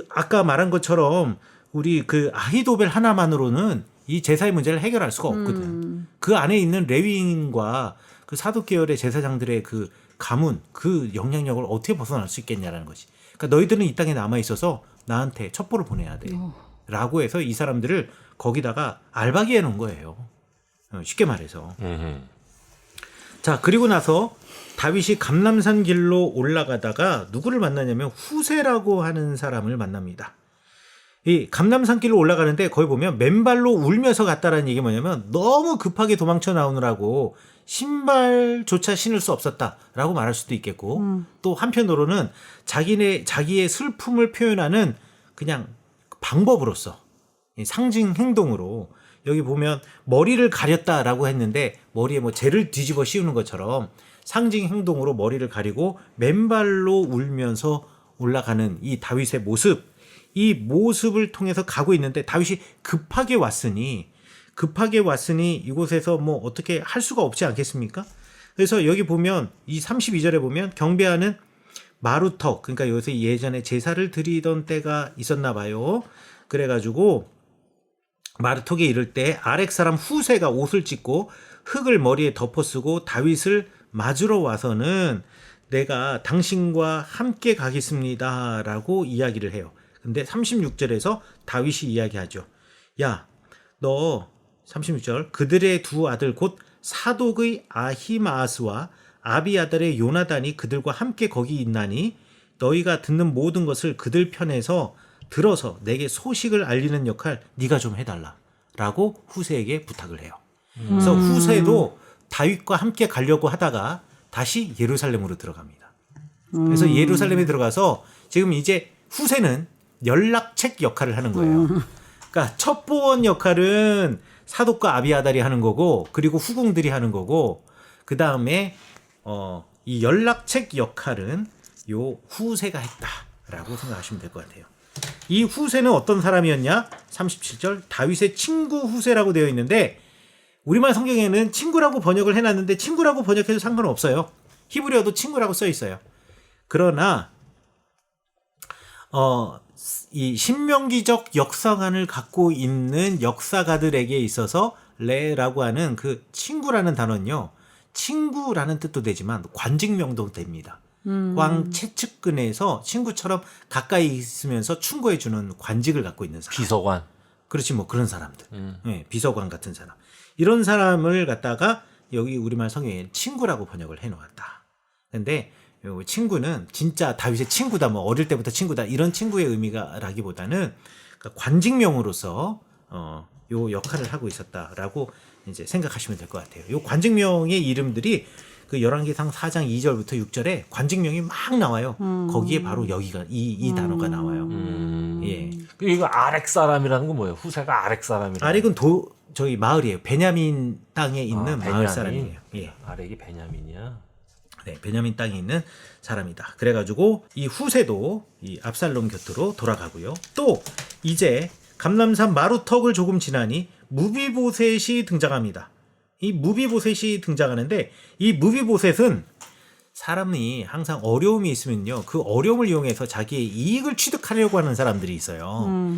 아까 말한 것처럼 우리 그 아히도벨 하나만으로는 이 제사의 문제를 해결할 수가 없거든. 그 안에 있는 레위인과 그 사독 계열의 제사장들의 그 가문, 그 영향력을 어떻게 벗어날 수 있겠냐라는 거지. 그러니까 너희들은 이 땅에 남아 있어서 나한테 첩보를 보내야 돼. 라고 해서 이 사람들을 거기다가 알박이 해놓은 거예요. 쉽게 말해서. 자, 그리고 나서 다윗이 감람산 길로 올라가다가 누구를 만나냐면 후세라고 하는 사람을 만납니다. 이 감람산 길로 올라가는데 거기 보면 맨발로 울면서 갔다라는 얘기 뭐냐면 너무 급하게 도망쳐 나오느라고 신발조차 신을 수 없었다라고 말할 수도 있겠고 또 한편으로는 자기의 슬픔을 표현하는 그냥 방법으로서 상징 행동으로 여기 보면 머리를 가렸다라고 했는데 머리에 뭐 재를 뒤집어 씌우는 것처럼 상징 행동으로 머리를 가리고 맨발로 울면서 올라가는 이 다윗의 모습, 이 모습을 통해서 가고 있는데 다윗이 급하게 왔으니 이곳에서 뭐 어떻게 할 수가 없지 않겠습니까? 그래서 여기 보면 이 32절에 보면 경배하는 마루턱, 그러니까 여기서 예전에 제사를 드리던 때가 있었나 봐요. 그래가지고 마루턱에 이를 때 아렉 사람 후세가 옷을 찢고 흙을 머리에 덮어 쓰고 다윗을 맞으러 와서는 내가 당신과 함께 가겠습니다 라고 이야기를 해요. 근데 36절에서 다윗이 이야기하죠. 야, 너 36절 그들의 두 아들 곧 사독의 아히마아스와 아비아달의 요나단이 그들과 함께 거기 있나니 너희가 듣는 모든 것을 그들 편에서 들어서 내게 소식을 알리는 역할 네가 좀 해달라라고 후세에게 부탁을 해요. 그래서 후세도 다윗과 함께 가려고 하다가 다시 예루살렘으로 들어갑니다. 그래서 예루살렘에 들어가서 지금 이제 후세는 연락책 역할을 하는 거예요. 그러니까 첩보원 역할은 사독과 아비아달이 하는 거고 그리고 후궁들이 하는 거고 그 다음에 이 연락책 역할은 요 후세가 했다라고 생각하시면 될 것 같아요. 이 후세는 어떤 사람이었냐? 37절 다윗의 친구 후세라고 되어 있는데 우리말 성경에는 친구라고 번역을 해놨는데 친구라고 번역해도 상관없어요. 히브리어도 친구라고 써 있어요. 그러나 이 신명기적 역사관을 갖고 있는 역사가들에게 있어서 레라고 하는 그 친구라는 단어는요. 친구라는 뜻도 되지만 관직명도 됩니다. 광채측근에서 친구처럼 가까이 있으면서 충고해주는 관직을 갖고 있는 사람. 비서관. 그렇지 뭐 그런 사람들. 네, 비서관 같은 사람. 이런 사람을 갖다가 여기 우리말 성경에 친구라고 번역을 해놓았다. 근데 요 친구는 진짜 다윗의 친구다, 뭐 어릴 때부터 친구다 이런 친구의 의미가라기보다는 그러니까 관직명으로서 요 역할을 하고 있었다라고 이제 생각하시면 될 것 같아요. 요 관직명의 이름들이 그 열왕기상 4장 2절부터 6절에 관직명이 막 나와요. 거기에 바로 여기가 이 단어가 나와요. 예. 이거 아렉 사람이라는 건 뭐예요? 후세가 아렉 사람이라. 아렉은 저희 마을이에요. 베냐민 땅에 있는 마을 사람이에요. 예. 아렉이 베냐민이야. 네, 베냐민 땅에 있는 사람이다. 그래가지고 이 후세도 이 압살롬 곁으로 돌아가고요. 또 이제 감람산 마루턱을 조금 지나니 무비보셋이 등장합니다. 이 무비보셋이 등장하는데 이 무비보셋은 사람이 항상 어려움이 있으면요. 그 어려움을 이용해서 자기의 이익을 취득하려고 하는 사람들이 있어요.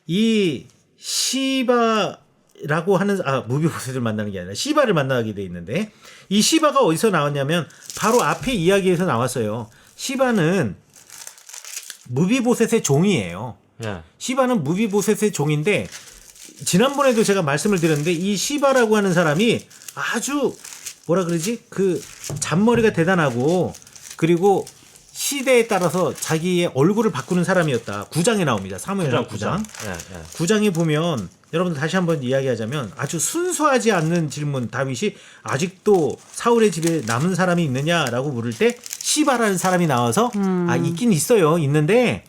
이 시바라고 하는 무비보셋을 만나는 게 아니라 시바를 만나게 돼 있는데 이 시바가 어디서 나왔냐면 바로 앞에 이야기에서 나왔어요. 시바는 무비보셋의 종이에요. 예. 시바는 무비보셋의 종인데 지난번에도 제가 말씀을 드렸는데 이 시바라고 하는 사람이 아주 뭐라 그러지? 그 잔머리가 대단하고 그리고 시대에 따라서 자기의 얼굴을 바꾸는 사람이었다. 9장에 나옵니다. 사무엘하 9장. 예, 예. 9장에 보면 여러분들 다시 한번 이야기하자면 아주 순수하지 않는 질문. 다윗이 아직도 사울의 집에 남은 사람이 있느냐라고 물을 때 시바라는 사람이 나와서 있긴 있어요. 있는데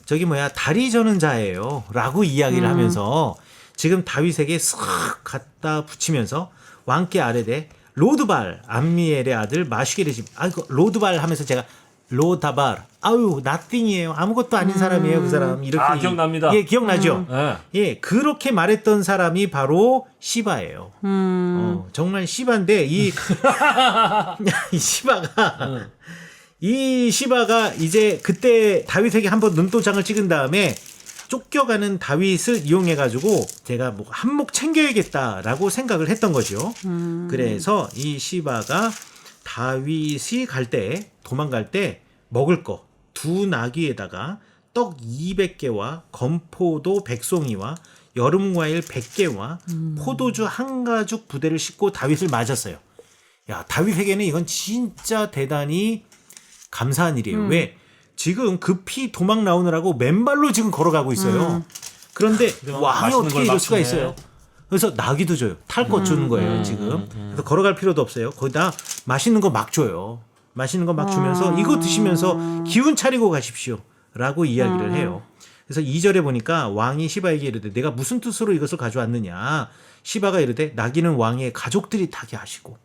저기 다리 저는 자예요. 라고 이야기를 하면서 지금 다윗에게 쓱 갖다 붙이면서 왕께 아뢰되 로드발 암미엘의 아들 마슈겔의 집. 로드발 하면서 제가 로다발 nothing이에요. 아무것도 아닌 사람이에요. 그 사람 이렇게 기억납니다. 예, 기억나죠? 예. 예, 그렇게 말했던 사람이 바로 시바예요. 정말 시바인데 이 시바가 이제 그때 다윗에게 한번 눈도장을 찍은 다음에 쫓겨가는 다윗을 이용해가지고 제가 뭐 한몫 챙겨야겠다라고 생각을 했던 거죠. 그래서 이 시바가 다윗이 도망갈 때 먹을 거 2 나귀에다가 떡 200개와 건포도 100송이와 여름과일 100개와 포도주 한 가죽 부대를 싣고 다윗을 맞았어요. 야, 다윗에게는 이건 진짜 대단히 감사한 일이에요. 왜? 지금 급히 도망 나오느라고 맨발로 지금 걸어가고 있어요. 그런데 왕이 맛있는 어떻게 걸 이럴 막 수가 주네. 있어요. 그래서 나귀도 줘요. 탈 것 주는 거예요, 지금. 그래서 걸어갈 필요도 없어요. 거기다 맛있는 거 막 줘요. 맛있는 거 막 주면서 이거 드시면서 기운 차리고 가십시오. 라고 이야기를 해요. 그래서 2절에 보니까 왕이 시바에게 이르되 내가 무슨 뜻으로 이것을 가져왔느냐. 시바가 이르되 나귀는 왕의 가족들이 타게 하시고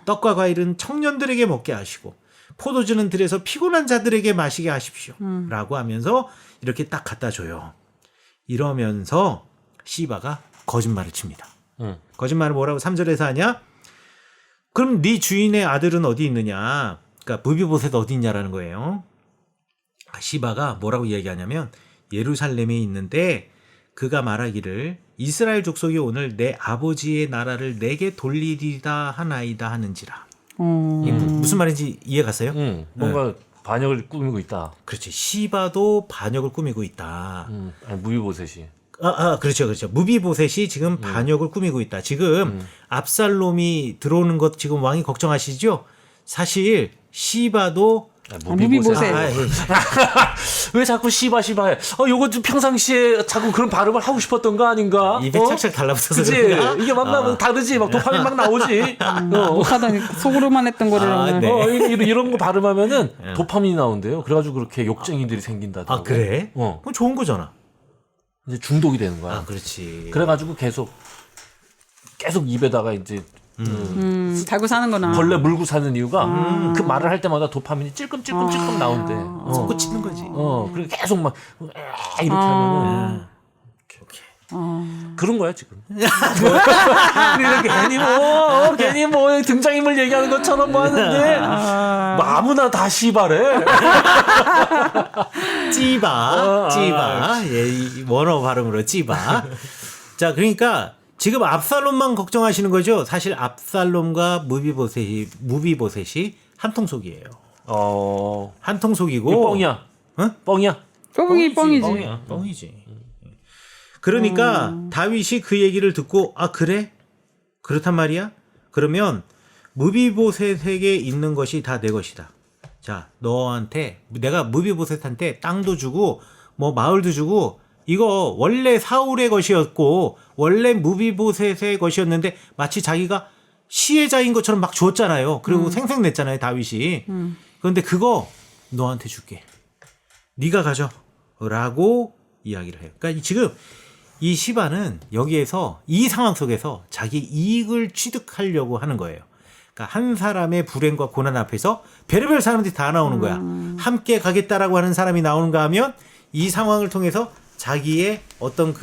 떡과 과일은 청년들에게 먹게 하시고 포도주는 들에서 피곤한 자들에게 마시게 하십시오. 라고 하면서 이렇게 딱 갖다 줘요. 이러면서 시바가 거짓말을 칩니다. 거짓말을 뭐라고 3절에서 하냐? 그럼 네 주인의 아들은 어디 있느냐? 그러니까 무비보셋 어디 있냐라는 거예요. 시바가 뭐라고 이야기하냐면 예루살렘에 있는데 그가 말하기를 이스라엘 족속이 오늘 내 아버지의 나라를 내게 돌리리다 하나이다 하는지라. 이게 무슨 말인지 이해 갔어요? 뭔가 반역을 꾸미고 있다. 그렇지. 시바도 반역을 꾸미고 있다. 아니, 무비보셋이. 그렇죠, 그렇죠. 무비보셋이 지금 반역을 꾸미고 있다. 지금 압살롬이 들어오는 것 지금 왕이 걱정하시죠? 사실 시바도 무비보셋. 왜 자꾸 시바해? 요거 좀 평상시에 자꾸 그런 발음을 하고 싶었던 거 아닌가? 입에 착착 달라붙어서 그치? 그런가? 이게 만나면 다르지? 막 도파민 막 나오지? 못하다니 속으로만 했던 거를 오늘. 네. 이런 거 발음하면은 도파민이 나온대요. 그래가지고 그렇게 욕쟁이들이 생긴다더라고. 그래? 그럼 좋은 거잖아. 이제 중독이 되는 거야. 그렇지. 그래가지고 계속 입에다가 이제 달고 사는구나. 벌레 물고 사는 이유가 그 말을 할 때마다 도파민이 찔끔찔끔 나온대. 솟고 치는 거지. 그리고 계속 막 이렇게 하면은 그런 거야 지금. 우리가 괜히 뭐 등장인물 얘기하는 것처럼 뭐 하는데 뭐 아무나 다 시바래. 찌바. 예, 이 원어 발음으로 찌바. 자, 그러니까 지금 압살롬만 걱정하시는 거죠. 사실 압살롬과 무비보셋이 한통속이에요. 한통속이고. 뻥이야. 응? 뻥이야. 뻥이지. 뻥이지. 그러니까 다윗이 그 얘기를 듣고 그래? 그렇단 말이야? 그러면 무비보셋에게 있는 것이 다 내 것이다. 자, 너한테 내가 무비보셋한테 땅도 주고 뭐 마을도 주고 이거 원래 사울의 것이었고 원래 무비보셋의 것이었는데 마치 자기가 시혜자인 것처럼 막 줬잖아요. 그리고 생색냈잖아요, 다윗이. 그런데 그거 너한테 줄게. 네가 가져라고 이야기를 해요. 그러니까 지금 이 시바는 여기에서 이 상황 속에서 자기 이익을 취득하려고 하는 거예요. 그러니까 한 사람의 불행과 고난 앞에서 별의별 사람들이 다 나오는 거야. 함께 가겠다라고 하는 사람이 나오는가 하면 이 상황을 통해서 자기의 어떤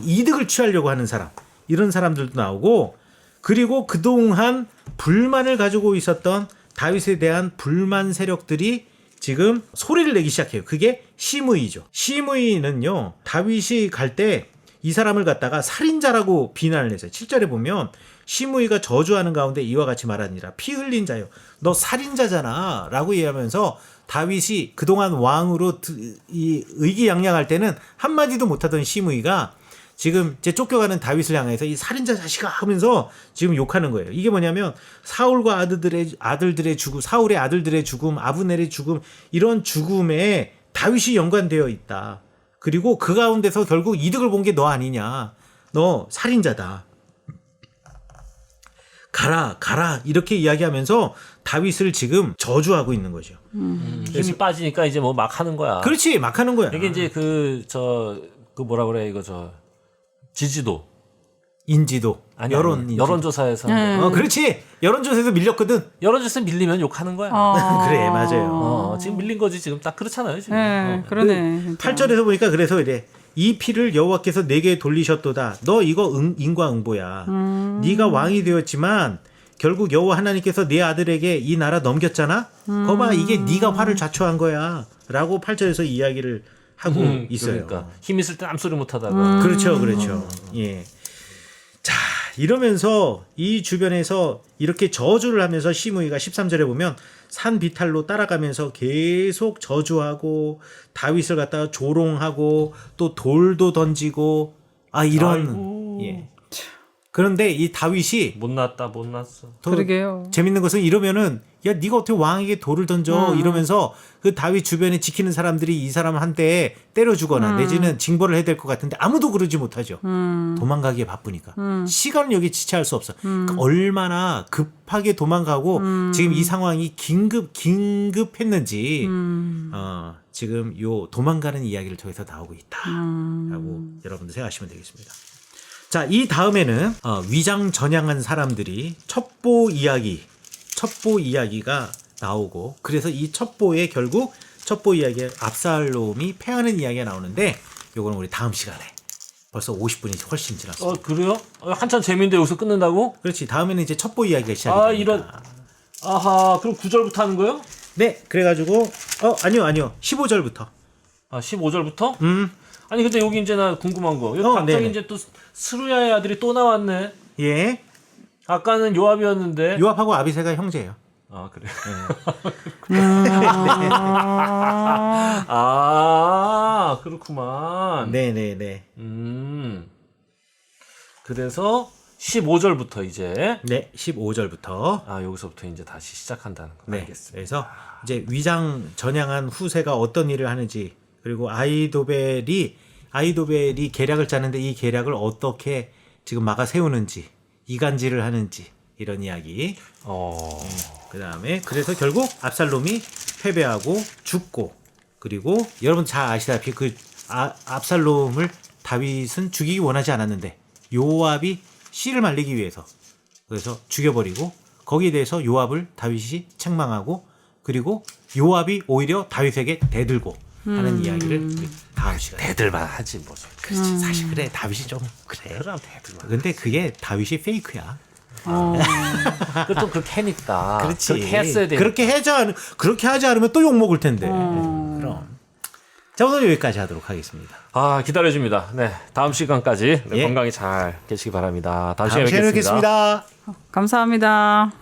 이득을 취하려고 하는 사람, 이런 사람들도 나오고, 그리고 그동안 불만을 가지고 있었던 다윗에 대한 불만 세력들이 지금 소리를 내기 시작해요. 그게 시므이죠. 시므이는요, 다윗이 갈 때 이 사람을 갖다가 살인자라고 비난을 했어요. 7절에 보면 시므이가 저주하는 가운데 이와 같이 말하니라. 피 흘린 자요. 너 살인자잖아. 라고 얘기하면서 다윗이 그동안 왕으로 의기양양할 때는 한마디도 못하던 시므이가 지금 이제 쫓겨가는 다윗을 향해서 이 살인자 자식아 하면서 지금 욕하는 거예요. 이게 뭐냐면 사울과 아들들의 죽음, 사울의 아들들의 죽음, 아브넬의 죽음, 이런 죽음에 다윗이 연관되어 있다. 그리고 그 가운데서 결국 이득을 본 게 너 아니냐. 너 살인자다. 가라 이렇게 이야기하면서 다윗을 지금 저주하고 있는 거죠. 힘이 빠지니까 이제 뭐 막 하는 거야. 그렇지, 막 하는 거야. 이게 이제 그 뭐라 그래 이거 지지도 인지도 아니 여론 여론조사에서 그렇지, 여론조사에서 밀렸거든. 여론조사 밀리면 욕하는 거야. 그래, 맞아요. 지금 밀린 거지 지금 딱 그렇잖아요 지금. 네, 그러네. 8절에서 보니까 그래서 이래. 이 피를 여호와께서 내게 돌리셨도다. 너 이거 인과응보야. 네가 왕이 되었지만 결국 여호와 하나님께서 네 아들에게 이 나라 넘겼잖아. 거봐, 이게 네가 화를 자초한 거야. 라고 8절에서 이야기를 하고 있어요. 그러니까 힘 있을 때 암소리 못 하다가. 그렇죠. 예. 자, 이러면서 이 주변에서 이렇게 저주를 하면서 시므이가 13절에 보면 산 비탈로 따라가면서 계속 저주하고 다윗을 갖다가 조롱하고 또 돌도 던지고 이런 아이고. 예. 그런데 이 다윗이 못 났다 못 났어. 더 그러게요. 재밌는 것은 이러면은 야 네가 어떻게 왕에게 돌을 던져 이러면서 그 다윗 주변에 지키는 사람들이 이 사람한테 때려주거나 내지는 징벌을 해야 될 것 같은데 아무도 그러지 못하죠. 도망가기에 바쁘니까 시간을 여기 지체할 수 없어. 그러니까 얼마나 급하게 도망가고 지금 이 상황이 긴급했는지 지금 요 도망가는 이야기를 통해서 나오고 있다라고 여러분들 생각하시면 되겠습니다. 자, 이 다음에는 위장전향한 사람들이 첩보 이야기가 나오고 그래서 이 첩보의 결국 첩보 이야기에 압살롬이 패하는 이야기가 나오는데 요거는 우리 다음 시간에 벌써 50분이 훨씬 지났습니다. 그래요? 한참 재밌는데 여기서 끊는다고? 그렇지. 다음에는 이제 첩보 이야기가 시작이 됩니다. 이런. 아하, 그럼 9절부터 하는 거예요? 네, 그래가지고 아니요 15절부터. 15절부터? 아니 근데 여기 이제 나 궁금한 거. 여기 갑자기 네네. 이제 또 스루야의 아들이 또 나왔네. 예, 아까는 요압이었는데. 요압하고 아비새가 형제예요. 그래. 그렇구만. 네네네. 그래서 15절부터 이제 네, 15절부터. 여기서부터 이제 다시 시작한다는 거. 네. 알겠습니다. 그래서 이제 위장 전향한 후세가 어떤 일을 하는지 그리고 아이도벨이 계략을 짜는데 이 계략을 어떻게 지금 막아 세우는지 이간질을 하는지 이런 이야기. 그다음에 그래서 결국 압살롬이 패배하고 죽고 그리고 여러분 잘 아시다시피 그 압살롬을 다윗은 죽이기 원하지 않았는데 요압이 씨를 말리기 위해서 그래서 죽여버리고 거기에 대해서 요압을 다윗이 책망하고 그리고 요압이 오히려 다윗에게 대들고 하는 이야기를 우리 다음 시간에. 대들만 하지 뭐. 그렇지. 사실 그래 다윗이 좀 그래. 그럼 대들만. 근데 그게 다윗이 페이크야. 또 그렇게 해니까. 그렇지. 그렇게 했어야 돼. 그렇게 하지 않으면 또 욕 먹을 텐데. 그럼. 자, 오늘 여기까지 하도록 하겠습니다. 기다려줍니다. 네, 다음 시간까지 예. 건강히 잘 계시기 바랍니다. 다음 다음 시간에 시간에 뵙겠습니다. 뵙겠습니다. 감사합니다.